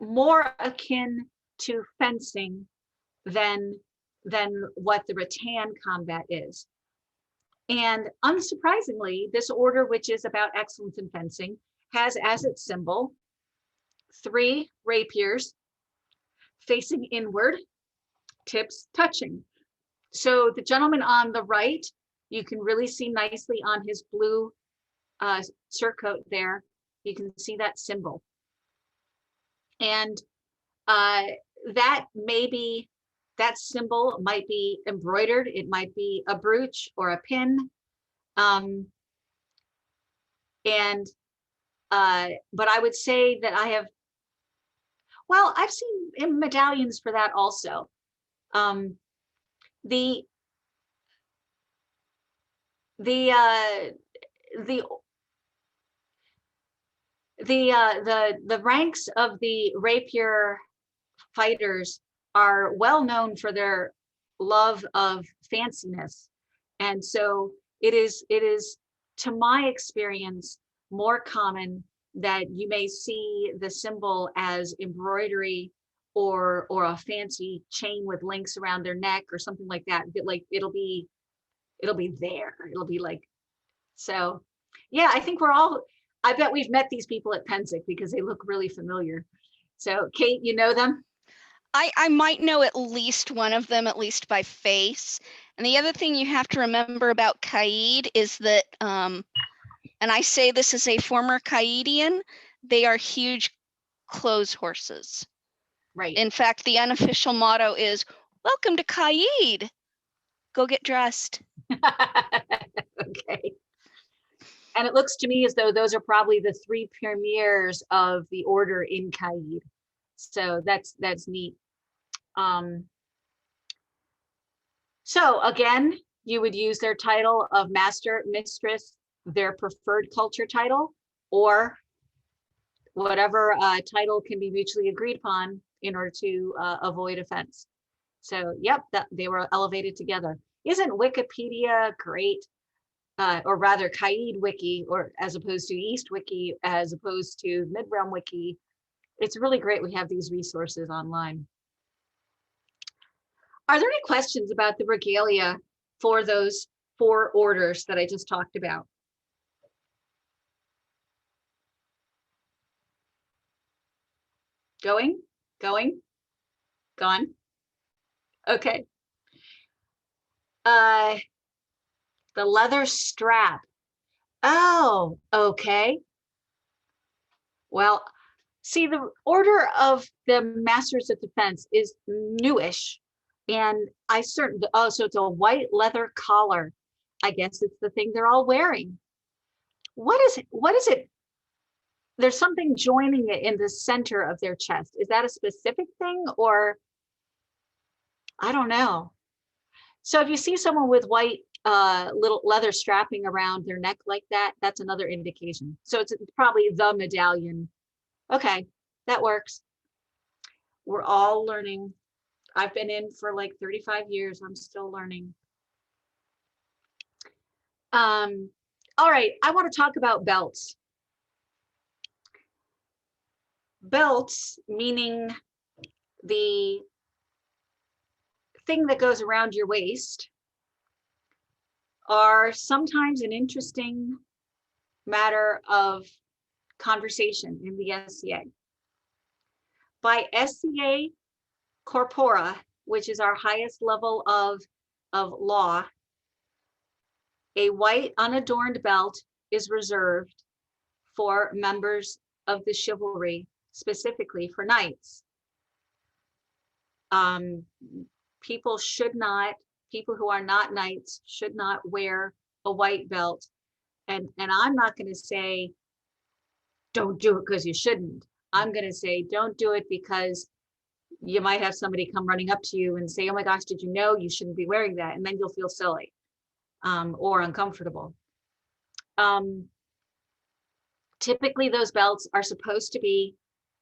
more akin to fencing than what the rattan combat is. And unsurprisingly, this order, which is about excellence in fencing, has as its symbol 3 rapiers facing inward, tips touching. So the gentleman on the right, you can really see nicely on his blue surcoat there, you can see that symbol. And that symbol might be embroidered, it might be a brooch or a pin. But I would say that I've seen medallions for that also. The ranks of the rapier fighters are well known for their love of fanciness, and so it is to my experience more common that you may see the symbol as embroidery or a fancy chain with links around their neck or something like that. Like it'll be there. It'll be like, so yeah, I bet we've met these people at Pensick because they look really familiar. So Kate, you know them? I might know at least one of them, at least by face. And the other thing you have to remember about Caid is that, and I say this as a former Caidian, they are huge clothes horses. Right. In fact, the unofficial motto is, "Welcome to Caid. Go get dressed." Okay. And it looks to me as though those are probably the 3 premiers of the order in Caid. So that's neat. So again, you would use their title of master, mistress, their preferred culture title, or whatever title can be mutually agreed upon in order to avoid offense. So yep, they were elevated together. Isn't Wikipedia great? Or rather Caid Wiki, or as opposed to East Wiki, as opposed to Mid-Realm Wiki. It's really great we have these resources online. Are there any questions about the regalia for those 4 orders that I just talked about? Going, gone. Okay. The leather strap. Oh, okay. Well, see, the order of the Masters of Defense is newish, and so it's a white leather collar. I guess it's the thing they're all wearing. What is it? There's something joining it in the center of their chest. Is that a specific thing, or I don't know. So if you see someone with white little leather strapping around their neck like that, that's another indication. So it's probably the medallion. Okay, that works. We're all learning. I've been in for like 35 years. I'm still learning. All right, I want to talk about belts. Belts, meaning the thing that goes around your waist, are sometimes an interesting matter of conversation in the SCA. By SCA Corpora, which is our highest level of law, a white unadorned belt is reserved for members of the chivalry, specifically for knights. People who are not knights should not wear a white belt. And I'm not going to say, don't do it because you shouldn't. I'm going to say, don't do it because you might have somebody come running up to you and say, oh my gosh, did you know you shouldn't be wearing that? And then you'll feel silly or uncomfortable. Typically, those belts are supposed to be,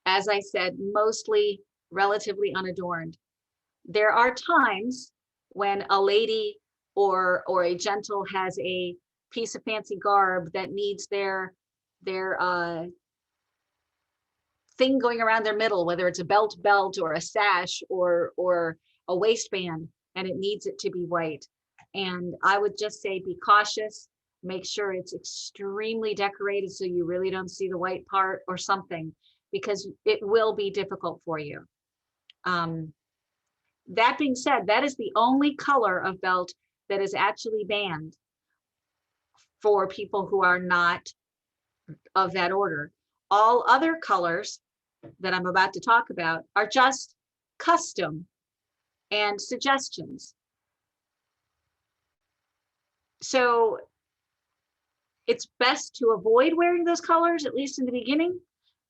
as I said, mostly relatively unadorned. There are times when a lady or a gentle has a piece of fancy garb that needs their thing going around their middle, whether it's a belt or a sash or a waistband, and it needs it to be white. And I would just say be cautious, make sure it's extremely decorated so you really don't see the white part or something, because it will be difficult for you. That being said, that is the only color of belt that is actually banned for people who are not of that order. All other colors that I'm about to talk about are just custom and suggestions. So it's best to avoid wearing those colors, at least in the beginning,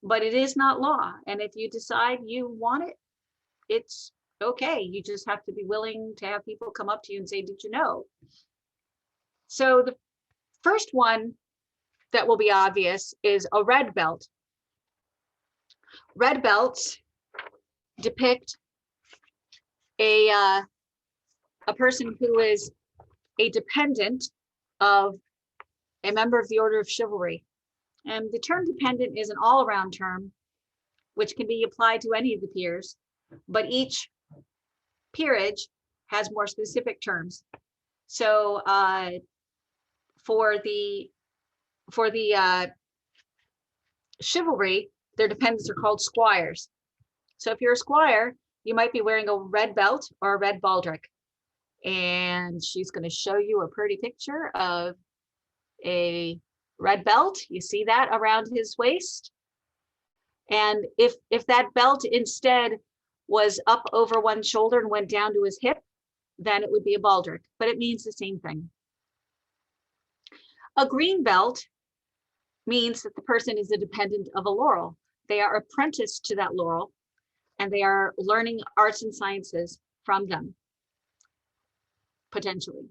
but it is not law. And if you decide you want it, it's okay. You just have to be willing to have people come up to you and say, did you know? So the first one that will be obvious is a red belt. Red belts depict a person who is a dependent of a member of the order of chivalry. And the term dependent is an all-around term, which can be applied to any of the peers, but each peerage has more specific terms. So for the chivalry, their dependents are called squires. So if you're a squire, you might be wearing a red belt or a red baldric. And she's going to show you a pretty picture of a red belt. You see that around his waist. And if that belt instead was up over one shoulder and went down to his hip, then it would be a baldric, but it means the same thing. A green belt means that the person is a dependent of a laurel. They are apprenticed to that laurel, and they are learning arts and sciences from them, potentially.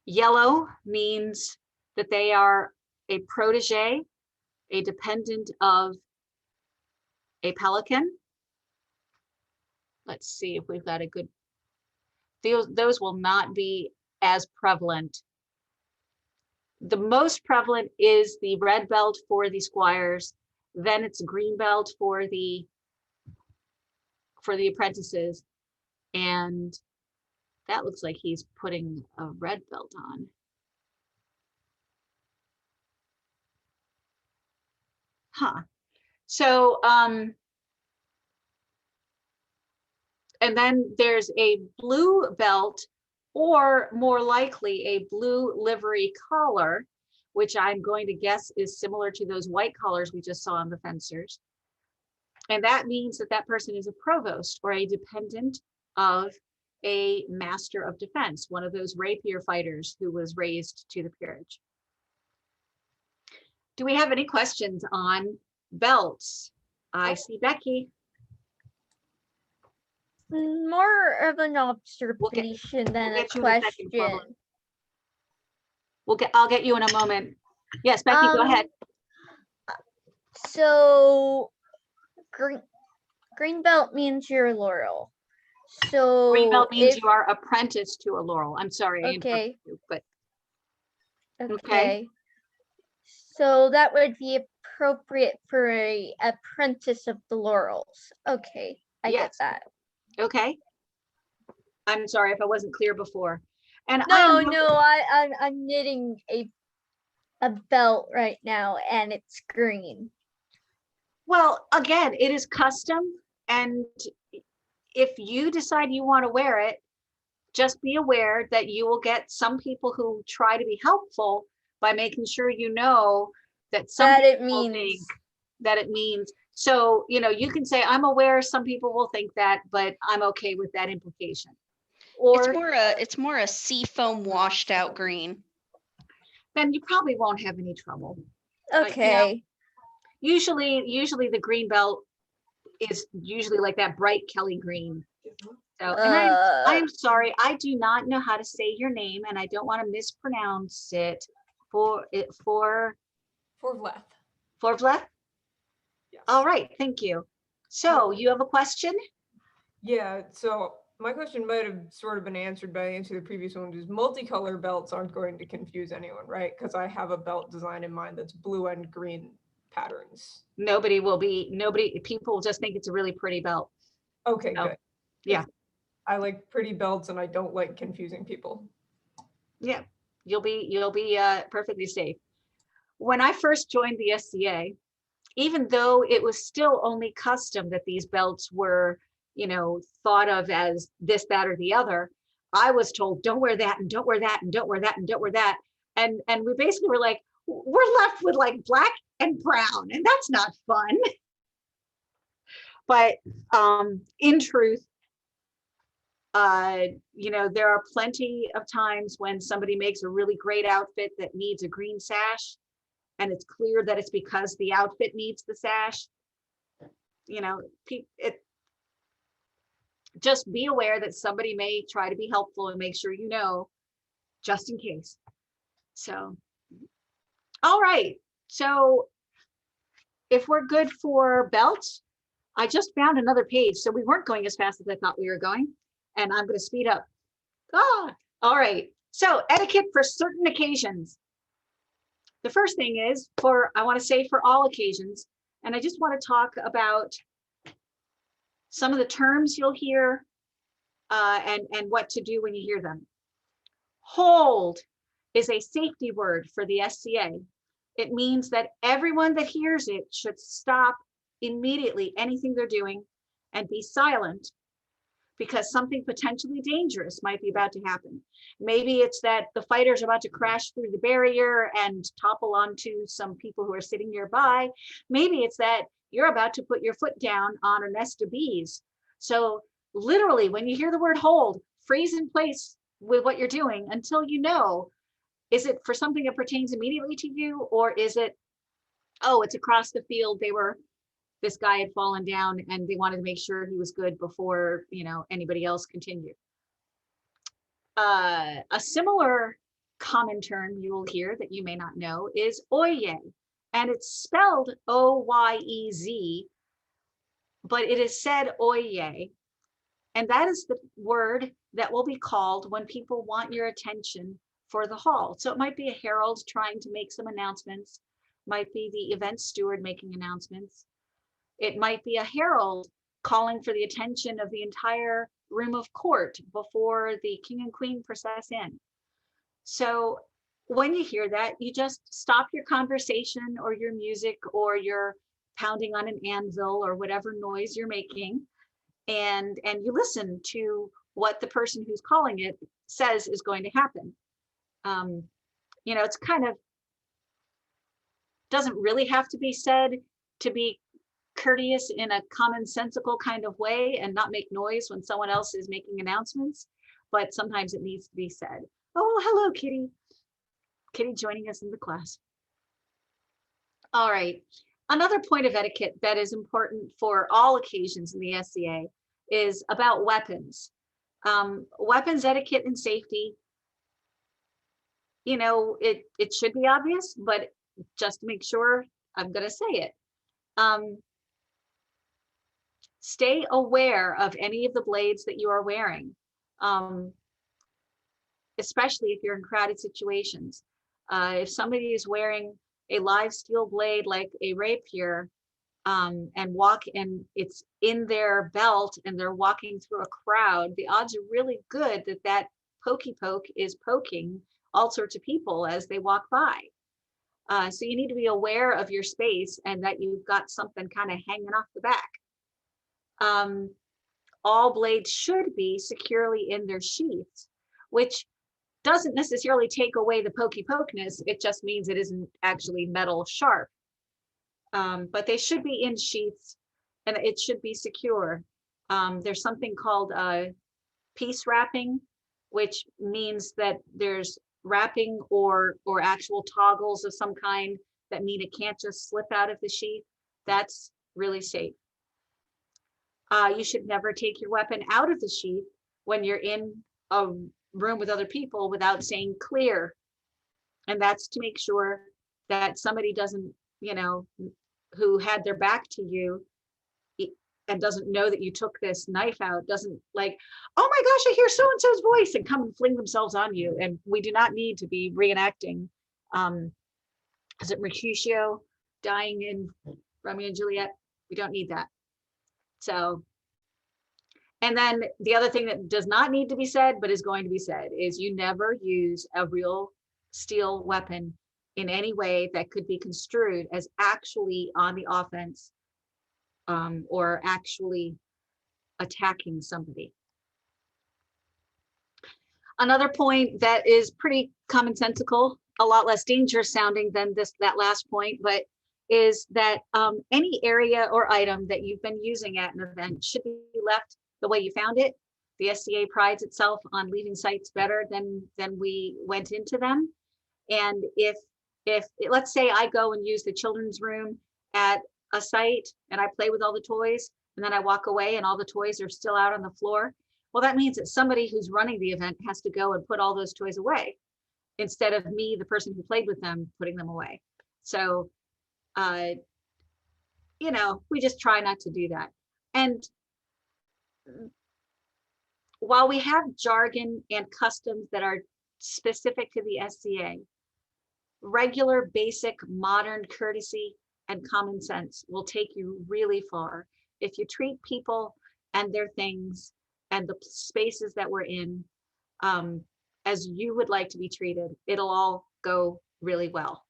Yellow means that they are a protege, a dependent of a pelican. Let's see if we've got a good, those will not be as prevalent. The most prevalent is the red belt for the squires, then it's green belt for the apprentices, and that looks like he's putting a red belt on. Huh. So, and then there's a blue belt, or more likely a blue livery collar, which I'm going to guess is similar to those white collars we just saw on the fencers. And that means that that person is a provost or a dependent of a master of defense, one of those rapier fighters who was raised to the peerage. Do we have any questions on belts? I see Becky. More of an observation than a question. I'll get you in a moment. Yes, Becky, go ahead. So green belt means you're a laurel. So green belt means you are apprenticed to a laurel. I'm sorry, I interrupted you, but okay. So that would be appropriate for a apprentice of the laurels. Okay, I get that. Okay. I'm sorry if I wasn't clear before. And I'm knitting a belt right now, and it's green. Well, again, it is custom, and if you decide you want to wear it, just be aware that you will get some people who try to be helpful by making sure you know that it means. So, you know, you can say, I'm aware some people will think that, but I'm okay with that implication. Or it's more a seafoam washed out green. Then you probably won't have any trouble. Okay. Usually the green belt is usually like that bright Kelly green. So, and I'm sorry, I do not know how to say your name, and I don't want to mispronounce it. Forvleth? Yes. All right, thank you. So you have a question? Yeah, so My question might have sort of been answered by the answer to the previous one, is multicolor belts aren't going to confuse anyone, right? Because I have a belt design in mind that's blue and green patterns. People will just think it's a really pretty belt. Okay, Oh, good. yeah. I like pretty belts and I don't like confusing people. Yeah, you'll be perfectly safe. When I first joined the SCA, even though it was still only custom that these belts were, thought of as this, that, or the other, I was told, don't wear that, and don't wear that, and don't wear that, and don't wear that. And we basically were like, we're left with like black and brown, and that's not fun. But in truth, there are plenty of times when somebody makes a really great outfit that needs a green sash, and it's clear that it's because the outfit needs the sash. Just be aware that somebody may try to be helpful and make sure just in case. So, all right. So if we're good for belts, I just found another page. So we weren't going as fast as I thought we were going, and I'm going to speed up. All right. So etiquette for certain occasions. The first thing is I want to say for all occasions, and I just want to talk about some of the terms you'll hear and what to do when you hear them. Hold is a safety word for the SCA. It means that everyone that hears it should stop immediately anything they're doing and be silent, because something potentially dangerous might be about to happen. Maybe it's that the fighters are about to crash through the barrier and topple onto some people who are sitting nearby. Maybe it's that you're about to put your foot down on a nest of bees. So literally, when you hear the word hold, freeze in place with what you're doing until is it for something that pertains immediately to you, or is it, it's across the field, this guy had fallen down and they wanted to make sure he was good before anybody else continued. A similar common term you will hear that you may not know is Oyen, and it's spelled O-Y-E-Z, but it is said Oye, and that is the word that will be called when people want your attention for the hall. So it might be a herald trying to make some announcements, might be the event steward making announcements. It might be a herald calling for the attention of the entire room of court before the king and queen process in. So when you hear that, you just stop your conversation or your music or your pounding on an anvil or whatever noise you're making, and you listen to what the person who's calling it says is going to happen. It's kind of, doesn't really have to be said to be courteous in a commonsensical kind of way and not make noise when someone else is making announcements, but sometimes it needs to be said. Oh, hello, Kitty. Kitty joining us in the class. All right. Another point of etiquette that is important for all occasions in the SCA is about weapons. Weapons etiquette and safety, it should be obvious, but just to make sure, I'm going to say it. Stay aware of any of the blades that you are wearing, especially if you're in crowded situations. If somebody is wearing a live steel blade like a rapier and it's in their belt and they're walking through a crowd, the odds are really good that pokey poke is poking all sorts of people as they walk by. So you need to be aware of your space and that you've got something kind of hanging off the back. All blades should be securely in their sheaths, which doesn't necessarily take away the pokey pokeness. It just means it isn't actually metal sharp. But they should be in sheaths and it should be secure. There's something called piece wrapping, which means that there's wrapping or actual toggles of some kind that mean it can't just slip out of the sheath. That's really safe. You should never take your weapon out of the sheath when you're in a room with other people without saying clear. And that's to make sure that somebody doesn't, who had their back to you, and doesn't know that you took this knife out, doesn't like, oh my gosh, I hear so-and-so's voice, and come and fling themselves on you. And we do not need to be reenacting, is it Mercutio dying in Romeo and Juliet? We don't need that. So, and then the other thing that does not need to be said, but is going to be said, is you never use a real steel weapon in any way that could be construed as actually on the offense, or actually attacking somebody. Another point that is pretty commonsensical, a lot less dangerous sounding than that last point, but is that any area or item that you've been using at an event should be left the way you found it. The SCA prides itself on leaving sites better than we went into them. And if let's say I go and use the children's room at a site and I play with all the toys, and then I walk away and all the toys are still out on the floor, well, that means that somebody who's running the event has to go and put all those toys away, instead of me, the person who played with them, putting them away. So, you know, we just try not to do that. And while we have jargon and customs that are specific to the SCA, regular, basic, modern courtesy and common sense will take you really far. If you treat people and their things and the spaces that we're in as you would like to be treated, it'll all go really well.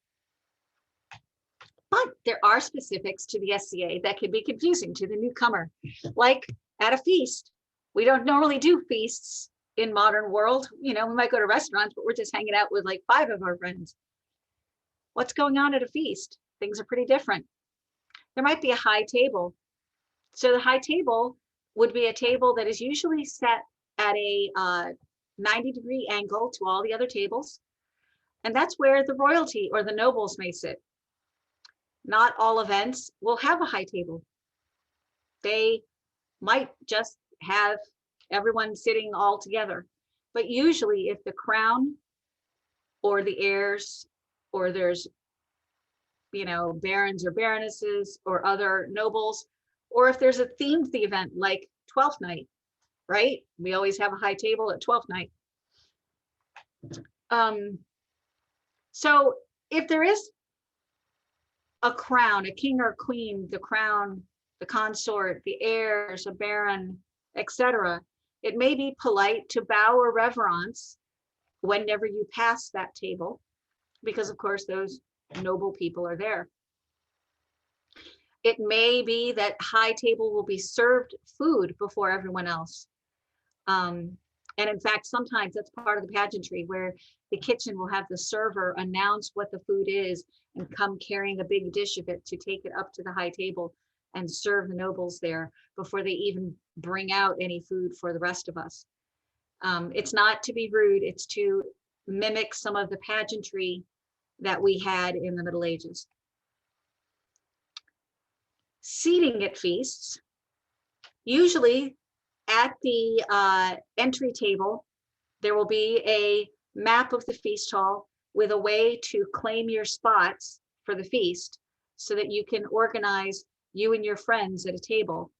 But there are specifics to the SCA that can be confusing to the newcomer, like at a feast. We don't normally do feasts in modern world. You know, we might go to restaurants, but we're just hanging out with like 5 of our friends. What's going on at a feast? Things are pretty different. There might be a high table. So the high table would be a table that is usually set at a 90-degree angle to all the other tables. And that's where the royalty or the nobles may sit. Not all events will have a high table. They might just have everyone sitting all together. But usually if the crown or the heirs, or there's, you know, barons or baronesses or other nobles, or if there's a themed event like 12th night, right? We always have a high table at 12th night. So if there is a crown, a king or queen, the crown, the consort, the heirs, a baron, etc., it may be polite to bow or reverence whenever you pass that table, because of course those noble people are there. It may be that high table will be served food before everyone else. And in fact, sometimes that's part of the pageantry, where the kitchen will have the server announce what the food is and come carrying a big dish of it to take it up to the high table and serve the nobles there before they even bring out any food for the rest of us. It's not to be rude, it's to mimic some of the pageantry that we had in the Middle Ages. Seating at feasts, usually at the entry table, there will be a map of the feast hall with a way to claim your spots for the feast so that you can organize you and your friends at a table.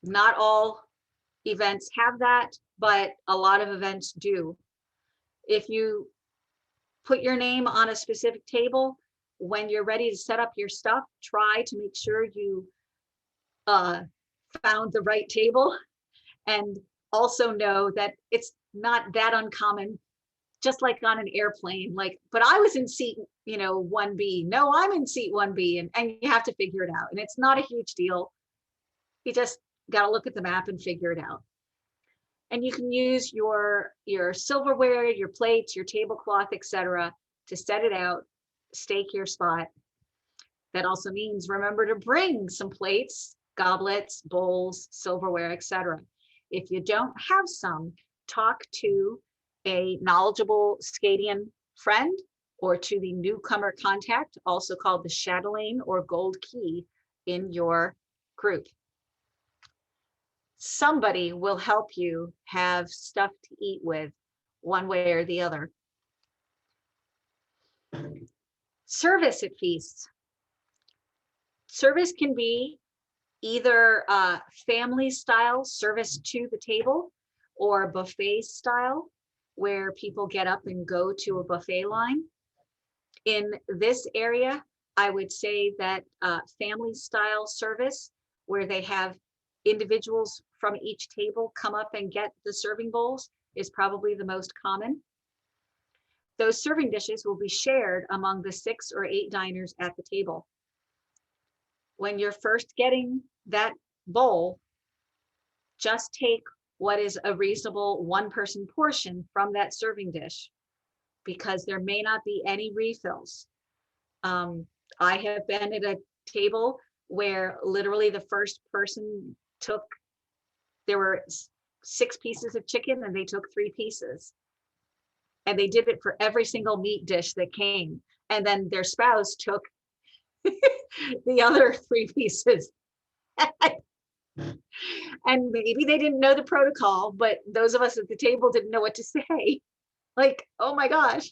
Not all events have that, but a lot of events do. If you put your name on a specific table, when you're ready to set up your stuff, try to make sure you found the right table, and also know that it's not that uncommon, just like on an airplane, like, but I was in seat, you know, 1B. No, I'm in seat 1B, and you have to figure it out. And it's not a huge deal. You just got to look at the map and figure it out. And you can use your silverware, your plates, your tablecloth, etc., to set it out, stake your spot. That also means remember to bring some plates, goblets, bowls, silverware, etc. If you don't have some, talk to a knowledgeable Scadian friend or to the newcomer contact, also called the chatelaine or gold key in your group. Somebody will help you have stuff to eat with one way or the other. Service at feasts. Service can be either family style service to the table or buffet style, where people get up and go to a buffet line. In this area, I would say that family style service, where they have individuals from each table come up and get the serving bowls, is probably the most common. Those serving dishes will be shared among the 6 or 8 diners at the table. When you're first getting that bowl, just take what is a reasonable 1-person portion from that serving dish, because there may not be any refills. I have been at a table where literally the first person took, there were 6 pieces of chicken and they took 3 pieces. And they did it for every single meat dish that came. And then their spouse took the other 3 pieces. And maybe they didn't know the protocol, but those of us at the table didn't know what to say. Like, oh my gosh.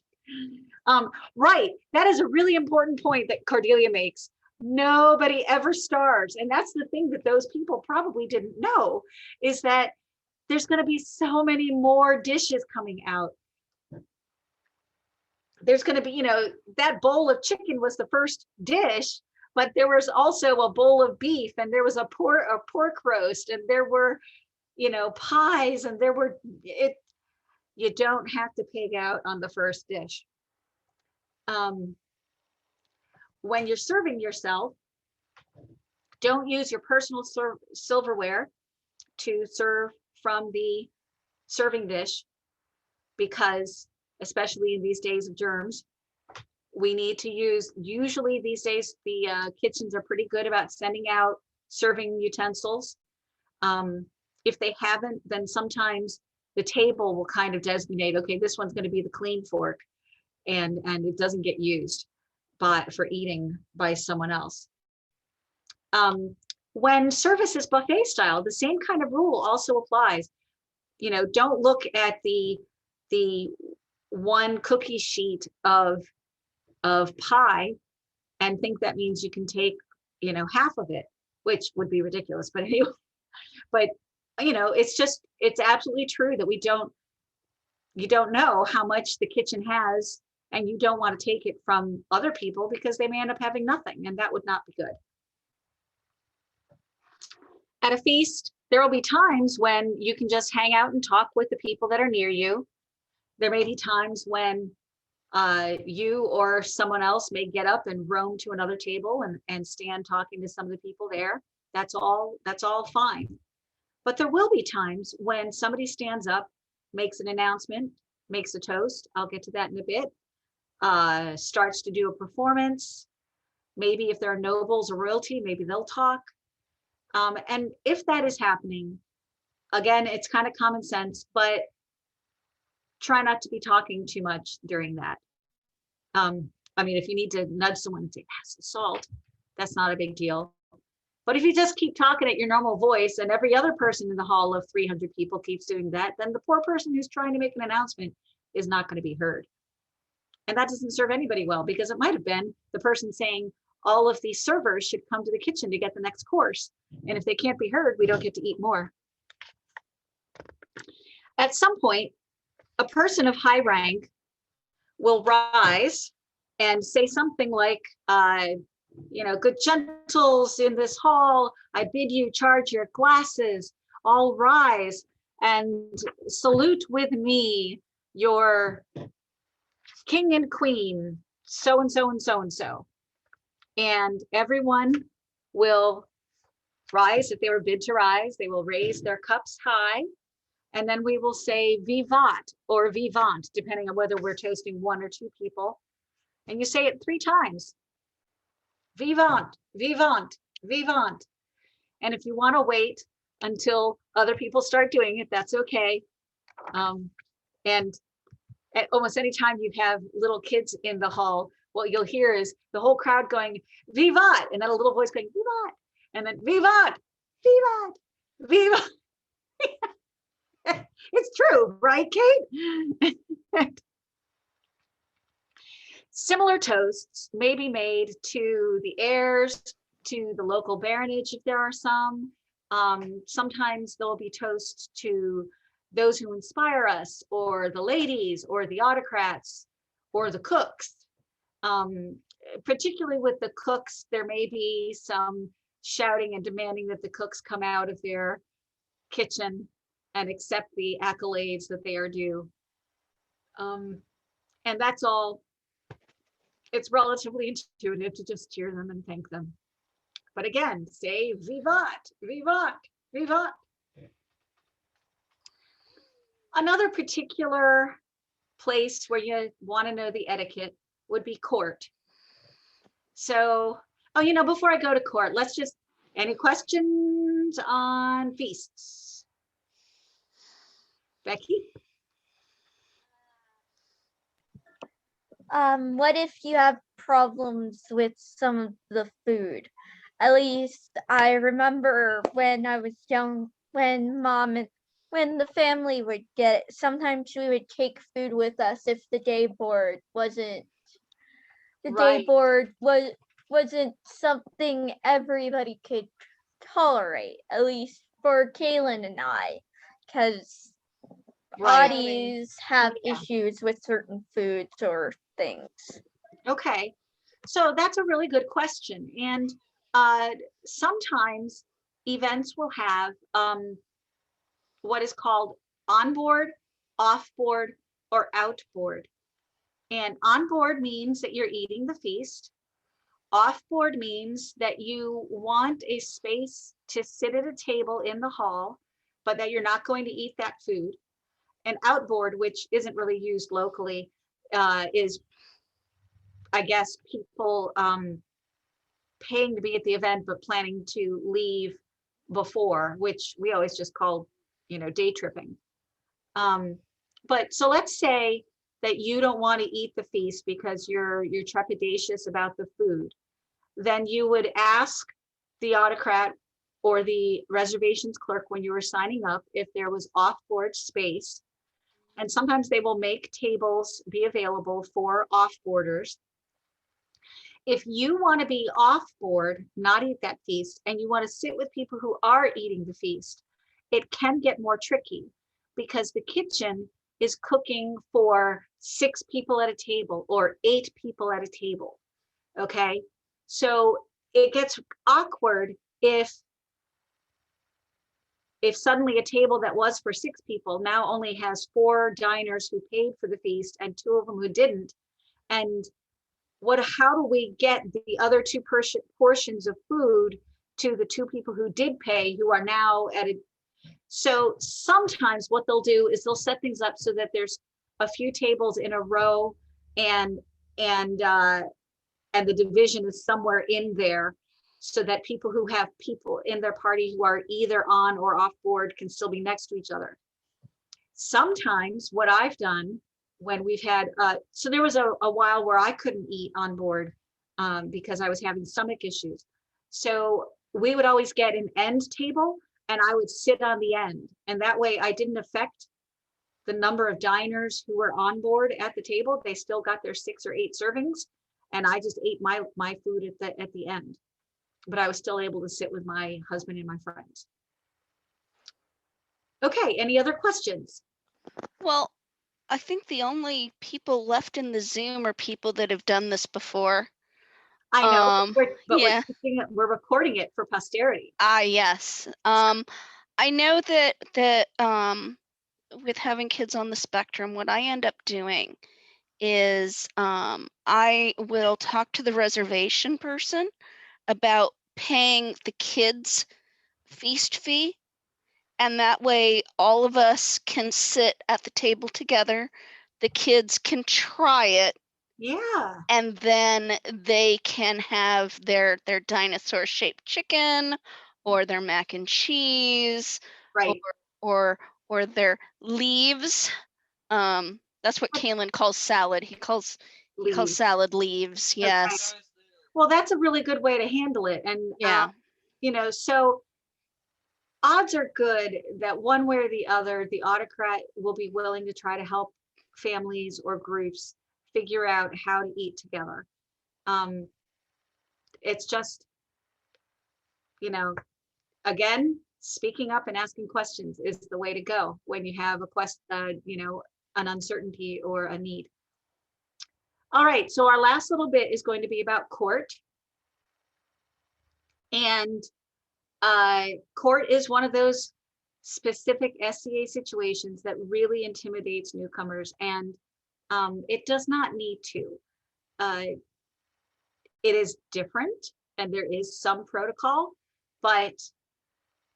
Right. That is a really important point that Cordelia makes. Nobody ever starves. And that's the thing that those people probably didn't know, is that there's going to be so many more dishes coming out. There's going to be, that bowl of chicken was the first dish, but there was also a bowl of beef, and there was a pork roast, and there were, pies, and you don't have to pig out on the first dish. When you're serving yourself, don't use your personal silverware to serve from the serving dish, because especially in these days of germs, we need to use, usually these days, the kitchens are pretty good about sending out serving utensils. If they haven't, then sometimes the table will kind of designate, okay, this one's going to be the clean fork, and it doesn't get used for eating by someone else. When service is buffet style, the same kind of rule also applies. Don't look at the 1 cookie sheet of pie and think that means you can take, half of it, which would be ridiculous. But anyway, it's absolutely true that you don't know how much the kitchen has, and you don't want to take it from other people because they may end up having nothing, and that would not be good. At a feast, there will be times when you can just hang out and talk with the people that are near you. There may be times when you or someone else may get up and roam to another table and stand talking to some of the people there. That's all fine. But there will be times when somebody stands up, makes an announcement, makes a toast. I'll get to that in a bit. Starts to do a performance. Maybe if there are nobles or royalty, maybe they'll talk. And if that is happening, again, it's kind of common sense, but try not to be talking too much during that. If you need to nudge someone and say, pass the salt, that's not a big deal. But if you just keep talking at your normal voice and every other person in the hall of 300 people keeps doing that, then the poor person who's trying to make an announcement is not going to be heard. And that doesn't serve anybody well, because it might have been the person saying all of these servers should come to the kitchen to get the next course. And if they can't be heard, we don't get to eat more. At some point, a person of high rank will rise and say something like, good gentles in this hall, I bid you charge your glasses, all rise and salute with me your king and queen, so and so and so and so. And everyone will rise. If they were bid to rise, they will raise their cups high. And then we will say vivat or vivant, depending on whether we're toasting 1 or 2 people. And you say it 3 times. Vivant, vivant, vivant. And if you want to wait until other people start doing it, that's okay. And at almost any time you have little kids in the hall, what you'll hear is the whole crowd going, vivat, and then a little voice going, vivat, and then vivat, vivat, vivat. It's true, right, Kate? Similar toasts may be made to the heirs, to the local baronage if there are some. Sometimes there'll be toasts to those who inspire us, or the ladies, or the autocrats, or the cooks. Particularly with the cooks, there may be some shouting and demanding that the cooks come out of their kitchen and accept the accolades that they are due. And that's all. It's relatively intuitive to just cheer them and thank them. But again, say vivant, vivant, vivant. Another particular place where you want to know the etiquette would be court. So, before I go to court, any questions on feasts? Becky? What if you have problems with some of the food? At least I remember when I was young, when the family would get it, sometimes we would take food with us if the day board wasn't something everybody could tolerate, at least for Kaylin and I, because bodies have issues with certain foods or things. Okay, so that's a really good question. And sometimes events will have what is called onboard, offboard, or outboard. And onboard means that you're eating the feast. Offboard means that you want a space to sit at a table in the hall, but that you're not going to eat that food. And outboard, which isn't really used locally, is, I guess, people paying to be at the event but planning to leave before, which we always just call, day tripping. But so let's say that you don't want to eat the feast because you're trepidatious about the food. Then you would ask the autocrat or the reservations clerk when you were signing up if there was off-board space. And sometimes they will make tables be available for off-boarders. If you want to be off-board, not eat that feast, and you want to sit with people who are eating the feast, it can get more tricky because the kitchen is cooking for 6 people at a table or 8 people at a table. Okay, so it gets awkward if suddenly a table that was for 6 people now only has 4 diners who paid for the feast and 2 of them who didn't. And how do we get the other 2 portions of food to the 2 people who did pay, who are now at it? So sometimes what they'll do is they'll set things up so that there's a few tables in a row, and the division is somewhere in there, so that people who have people in their party who are either on or off board can still be next to each other. Sometimes what I've done when we've had, so there was a while where I couldn't eat on board because I was having stomach issues. So we would always get an end table and I would sit on the end. And that way I didn't affect the number of diners who were on board at the table. They still got their 6 or 8 servings. And I just ate my food at the end. But I was still able to sit with my husband and my friends. Okay, any other questions? Well, I think the only people left in the Zoom are people that have done this before. I know, but yeah. we're recording it for posterity. Yes. I know that with having kids on the spectrum, what I end up doing is I will talk to the reservation person about paying the kids' feast fee, and that way all of us can sit at the table together. The kids can try it. Yeah. And then they can have their dinosaur shaped chicken or their mac and cheese, right, or their leaves. That's what Kaylin calls salad. He calls salad leaves. Yes. Okay. Well, that's a really good way to handle it. And yeah, so odds are good that one way or the other, the autocrat will be willing to try to help families or groups figure out how to eat together. It's just, you know, again, speaking up and asking questions is the way to go when you have a you know, an uncertainty or a need. All right, so our last little bit is going to be about court. And court is one of those specific SCA situations that really intimidates newcomers, and it does not need to. It is different, and there is some protocol, but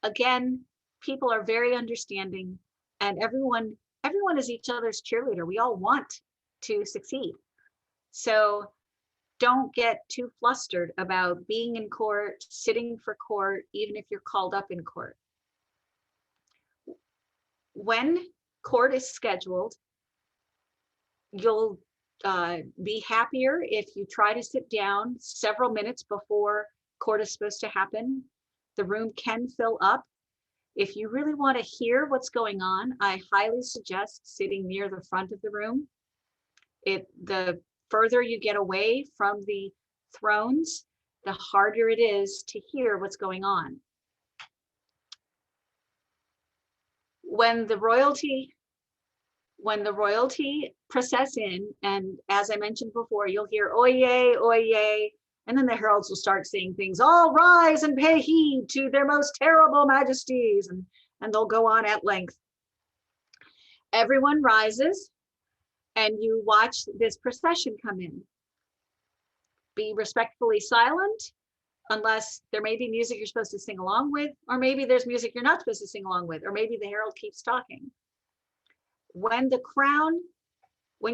again, people are very understanding, and everyone is each other's cheerleader. We all want to succeed. So don't get too flustered about being in court, sitting for court, even if you're called up in court. When court is scheduled, you'll be happier if you try to sit down several minutes before court is supposed to happen. The room can fill up. If you really want to hear what's going on, I highly suggest sitting near the front of the room. The further you get away from the thrones, the harder it is to hear what's going on. When the royalty process in, and as I mentioned before, you'll hear oye, oye, and then the heralds will start saying things, all rise and pay heed to their most terrible majesties, and they'll go on at length. Everyone rises, and you watch this procession come in. Be respectfully silent, unless there may be music you're supposed to sing along with, or maybe there's music you're not supposed to sing along with, or maybe the herald keeps talking. When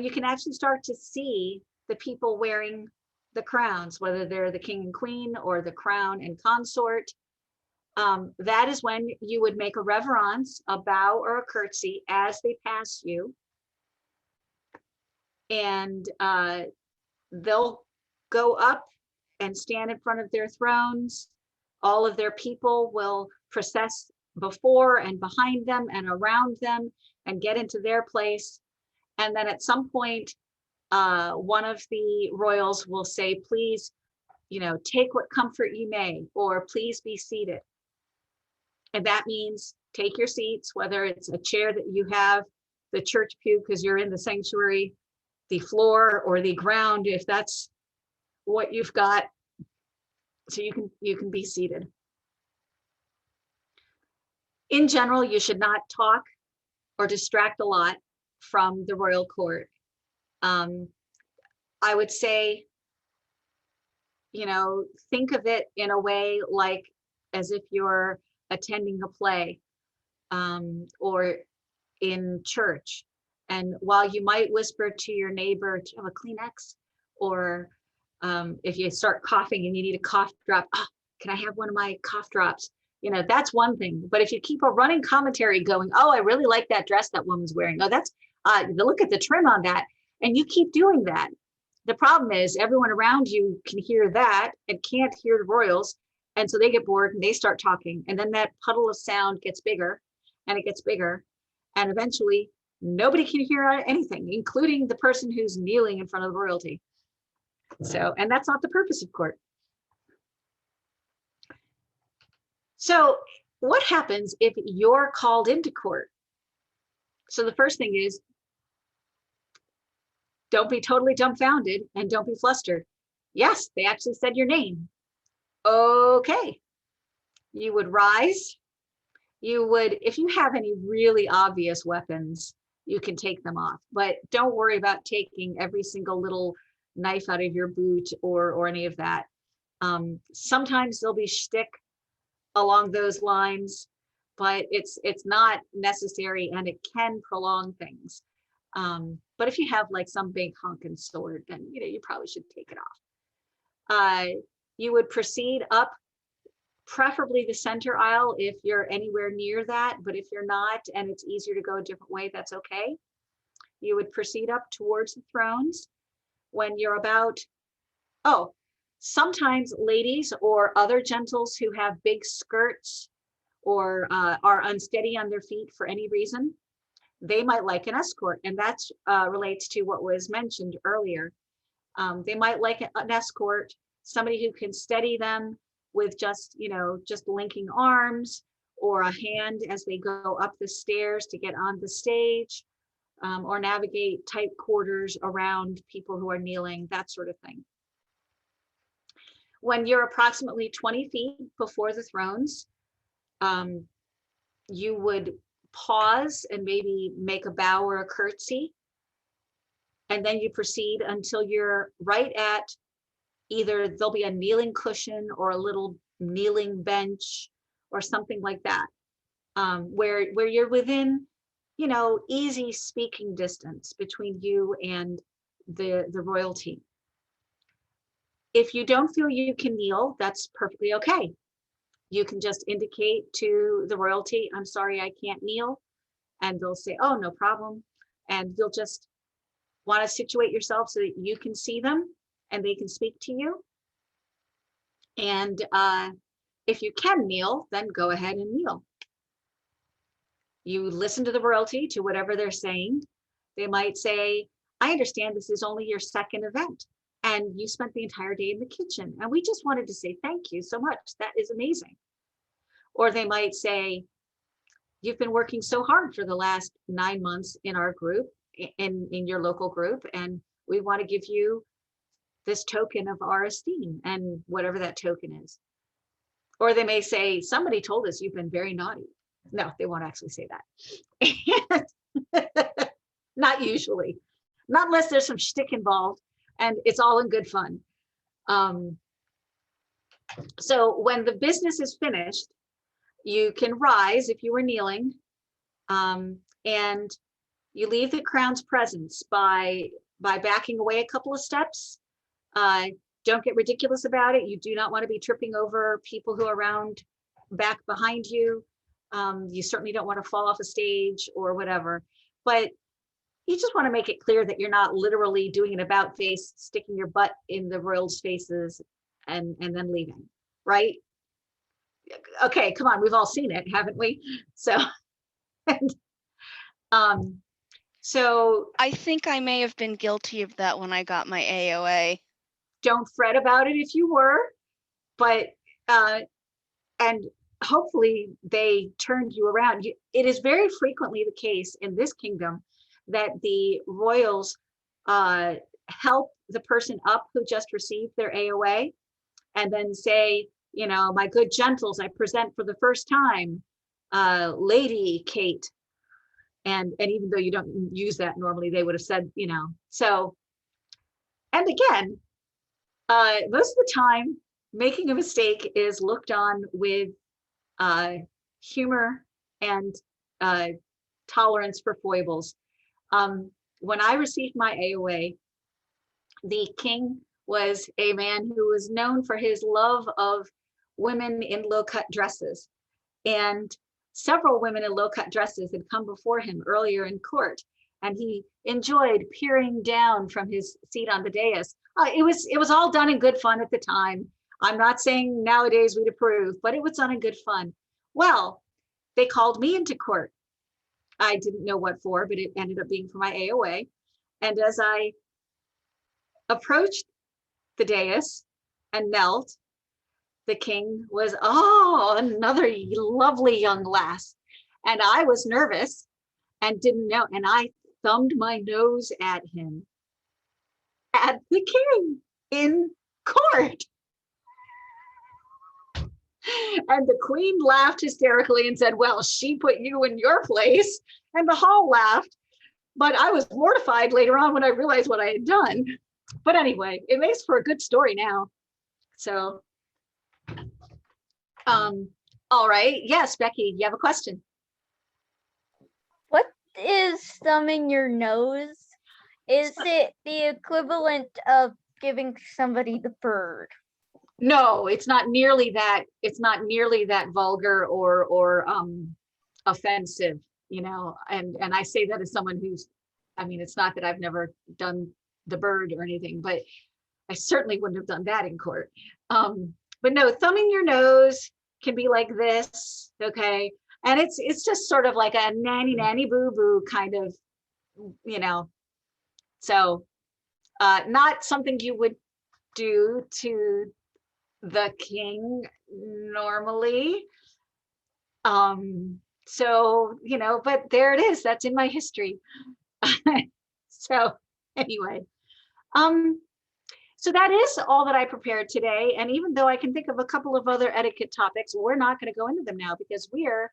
you can actually start to see the people wearing the crowns, whether they're the king and queen or the crown and consort, that is when you would make a reverence, a bow or a curtsy as they pass you. And they'll go up and stand in front of their thrones. All of their people will process before and behind them and around them and get into their place. And then at some point, one of the royals will say, please, you know, take what comfort you may, or please be seated. And that means take your seats, whether it's a chair that you have, the church pew because you're in the sanctuary, the floor or the ground, if that's what you've got, so you can be seated. In general, you should not talk or distract a lot from the royal court. I would say, you know, think of it in a way like as if you're attending a play or in church. And while you might whisper to your neighbor, do you have a Kleenex? Or if you start coughing and you need a cough drop, oh, can I have one of my cough drops? You know, that's one thing. But if you keep a running commentary going, oh, I really like that dress that woman's wearing. Oh, that's look at the trim on that. And you keep doing that. The problem is everyone around you can hear that and can't hear the royals. And so they get bored and they start talking. And then that puddle of sound gets bigger and it gets bigger. And eventually nobody can hear anything, including the person who's kneeling in front of the royalty. So, and that's not the purpose of court. So what happens if you're called into court? So the first thing is, don't be totally dumbfounded and don't be flustered. Yes, they actually said your name. Okay. You would rise. You would, if you have any really obvious weapons, you can take them off, but don't worry about taking every single little knife out of your boot or any of that. Sometimes there'll be shtick along those lines, but it's not necessary and it can prolong things. But if you have like some big honking sword, then you probably should take it off. You would proceed up, preferably the center aisle if you're anywhere near that, but if you're not and it's easier to go a different way, that's okay. You would proceed up towards the thrones. When you're about, sometimes ladies or other gentles who have big skirts or are unsteady on their feet for any reason, they might like an escort, and that relates to what was mentioned earlier. They might like an escort, somebody who can steady them with just, just linking arms or a hand as they go up the stairs to get on the stage, or navigate tight quarters around people who are kneeling, that sort of thing. When you're approximately 20 feet before the thrones, you would pause and maybe make a bow or a curtsy. And then you proceed until you're right at either there'll be a kneeling cushion or a little kneeling bench or something like that, where you're within, easy speaking distance between you and the royalty. If you don't feel you can kneel, that's perfectly okay. You can just indicate to the royalty, I'm sorry, I can't kneel. And they'll say, oh, no problem. And you'll just want to situate yourself so that you can see them and they can speak to you. And if you can kneel, then go ahead and kneel. You listen to the royalty, to whatever they're saying. They might say, I understand this is only your second event and you spent the entire day in the kitchen. And we just wanted to say thank you so much. That is amazing. Or they might say, you've been working so hard for the last 9 months in our group, in your local group, and we want to give you this token of our esteem, and whatever that token is. Or they may say, somebody told us you've been very naughty. No, they won't actually say that. Not usually, not unless there's some shtick involved, and it's all in good fun. So when the business is finished, you can rise if you were kneeling, and you leave the crown's presence by backing away a couple of steps. Don't get ridiculous about it. You do not want to be tripping over people who are around back behind you. You certainly don't want to fall off a stage or whatever, but you just want to make it clear that you're not literally doing an about face, sticking your butt in the royals' faces and then leaving, right? Okay, come on, we've all seen it, haven't we? So, so I think I may have been guilty of that when I got my AOA. Don't fret about it if you were, but and hopefully they turned you around. It is very frequently the case in this kingdom that the royals help the person up who just received their AOA and then say, my good gentles, I present for the first time, Lady Kate. And even though you don't use that normally, they would have said, so, and again, most of the time, making a mistake is looked on with humor and tolerance for foibles. When I received my AOA, the king was a man who was known for his love of women in low-cut dresses. And several women in low-cut dresses had come before him earlier in court, and he enjoyed peering down from his seat on the dais. It was all done in good fun at the time. I'm not saying nowadays we'd approve, but it was done in good fun. Well, they called me into court. I didn't know what for, but it ended up being for my AOA. And as I approached the dais and knelt, the king was, oh, another lovely young lass. And I was nervous and didn't know. And I thumbed my nose at him, at the king in court. And the queen laughed hysterically and said, well, she put you in your place. And the hall laughed. But I was mortified later on when I realized what I had done. But anyway, it makes for a good story now. So, all right. Yes, Becky, you have a question? What is thumbing your nose? Is it the equivalent of giving somebody the bird? No, it's not nearly that. It's not nearly that vulgar or offensive, and I say that as someone who's, it's not that I've never done the bird or anything, but I certainly wouldn't have done that in court. But no, thumbing your nose can be like this, okay? And it's just sort of like a nanny boo boo kind of, you know, so not something you would do to the king normally. So, you know, but there it is. That's in my history. So anyway, so that is all that I prepared today. And even though I can think of a couple of other etiquette topics, we're not going to go into them now because we're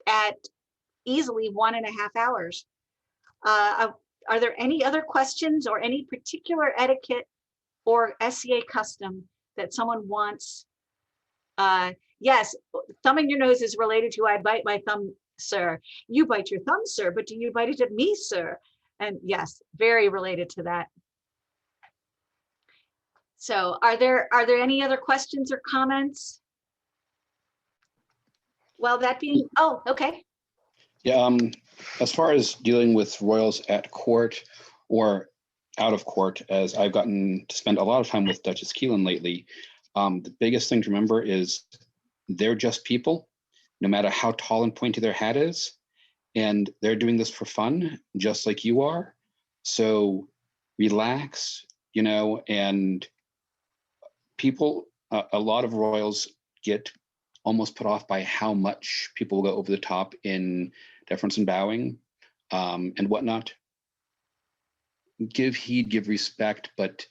at easily 1.5 hours. Are there any other questions or any particular etiquette or SCA custom that someone wants? Yes, thumbing your nose is related to I bite my thumb, sir. You bite your thumb, sir, but do you bite it at me, sir? And yes, very related to that. So are there any other questions or comments? Well, that being, oh, okay. Yeah, as far as dealing with royals at court or out of court, as I've gotten to spend a lot of time with Duchess Keelan lately, the biggest thing to remember is they're just people, no matter how tall and pointy their hat is, and they're doing this for fun, just like you are. So relax, you know, and people, a lot of royals get almost put off by how much people will go over the top in deference and bowing and whatnot. Give heed, give respect, but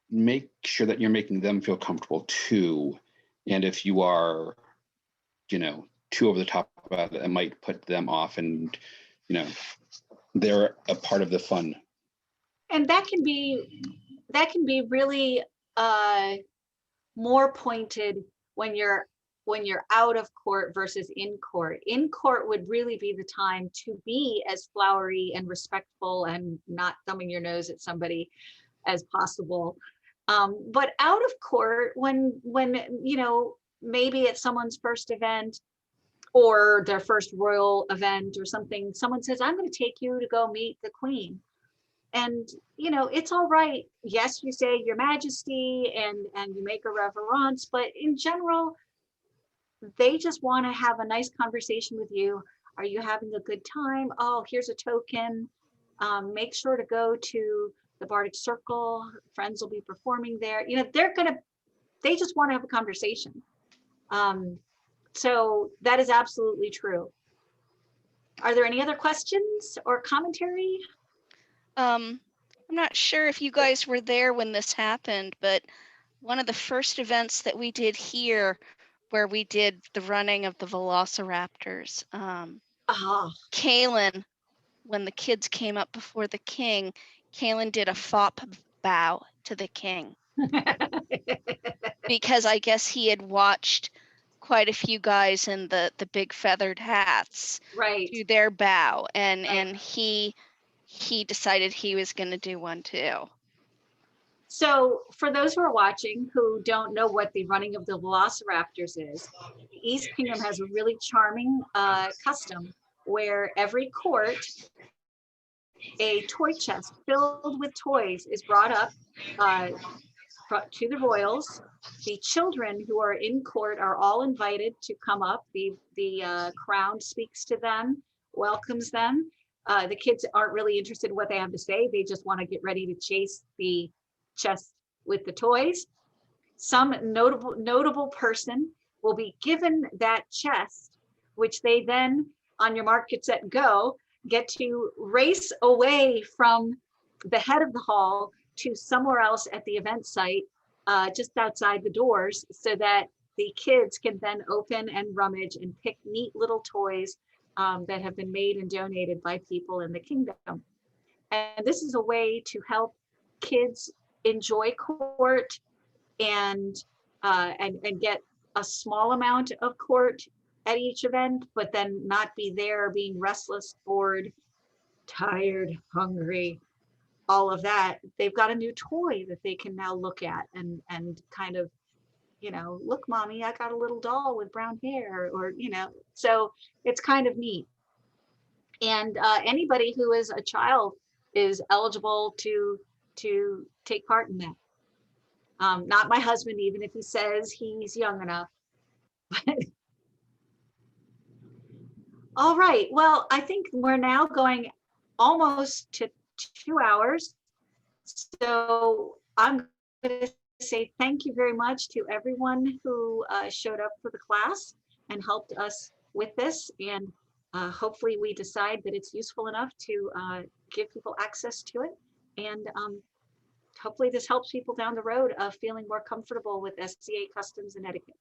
make sure that you're making them feel comfortable too. And if you are, you know, too over the top about it, it might put them off, and, you know, they're a part of the fun. And that can be really more pointed when you're out of court versus in court. In court would really be the time to be as flowery and respectful and not thumbing your nose at somebody as possible. But out of court, when you know, maybe at someone's first event or their first royal event or something, someone says, I'm going to take you to go meet the queen. And, you know, it's all right. Yes, you say Your Majesty and you make a reverence, but in general, they just want to have a nice conversation with you. Are you having a good time? Oh, here's a token. Make sure to go to the Bardic Circle. Friends will be performing there. You know, they just want to have a conversation. So that is absolutely true. Are there any other questions or commentary? I'm not sure if you guys were there when this happened, but one of the first events that we did here, where we did the running of the Velociraptors, Kaylin, when the kids came up before the king, Kaylin did a fop bow to the king because I guess he had watched quite a few guys in the big feathered hats Right. do their bow, and Right. and he decided he was going to do one too. So for those who are watching who don't know what the running of the Velociraptors is, the East Kingdom has a really charming custom where every court, a toy chest filled with toys is brought up to the royals. The children who are in court are all invited to come up. The crown speaks to them, welcomes them. The kids aren't really interested in what they have to say. They just want to get ready to chase the chest with the toys. Some notable person will be given that chest, which they then, on your mark, get set, go, get to race away from the head of the hall to somewhere else at the event site, just outside the doors, so that the kids can then open and rummage and pick neat little toys that have been made and donated by people in the kingdom. And this is a way to help kids enjoy court and get a small amount of court at each event, but then not be there being restless, bored, tired, hungry, all of that. They've got a new toy that they can now look at and kind of, you know, look, mommy, I got a little doll with brown hair, or, you know, so it's kind of neat. And anybody who is a child is eligible to take part in that. Not my husband, even if he says he's young enough, All right, well, I think we're now going almost to 2 hours. So I'm going to say thank you very much to everyone who showed up for the class and helped us with this. And hopefully we decide that it's useful enough to give people access to it. And hopefully this helps people down the road of feeling more comfortable with SCA Customs and Etiquette.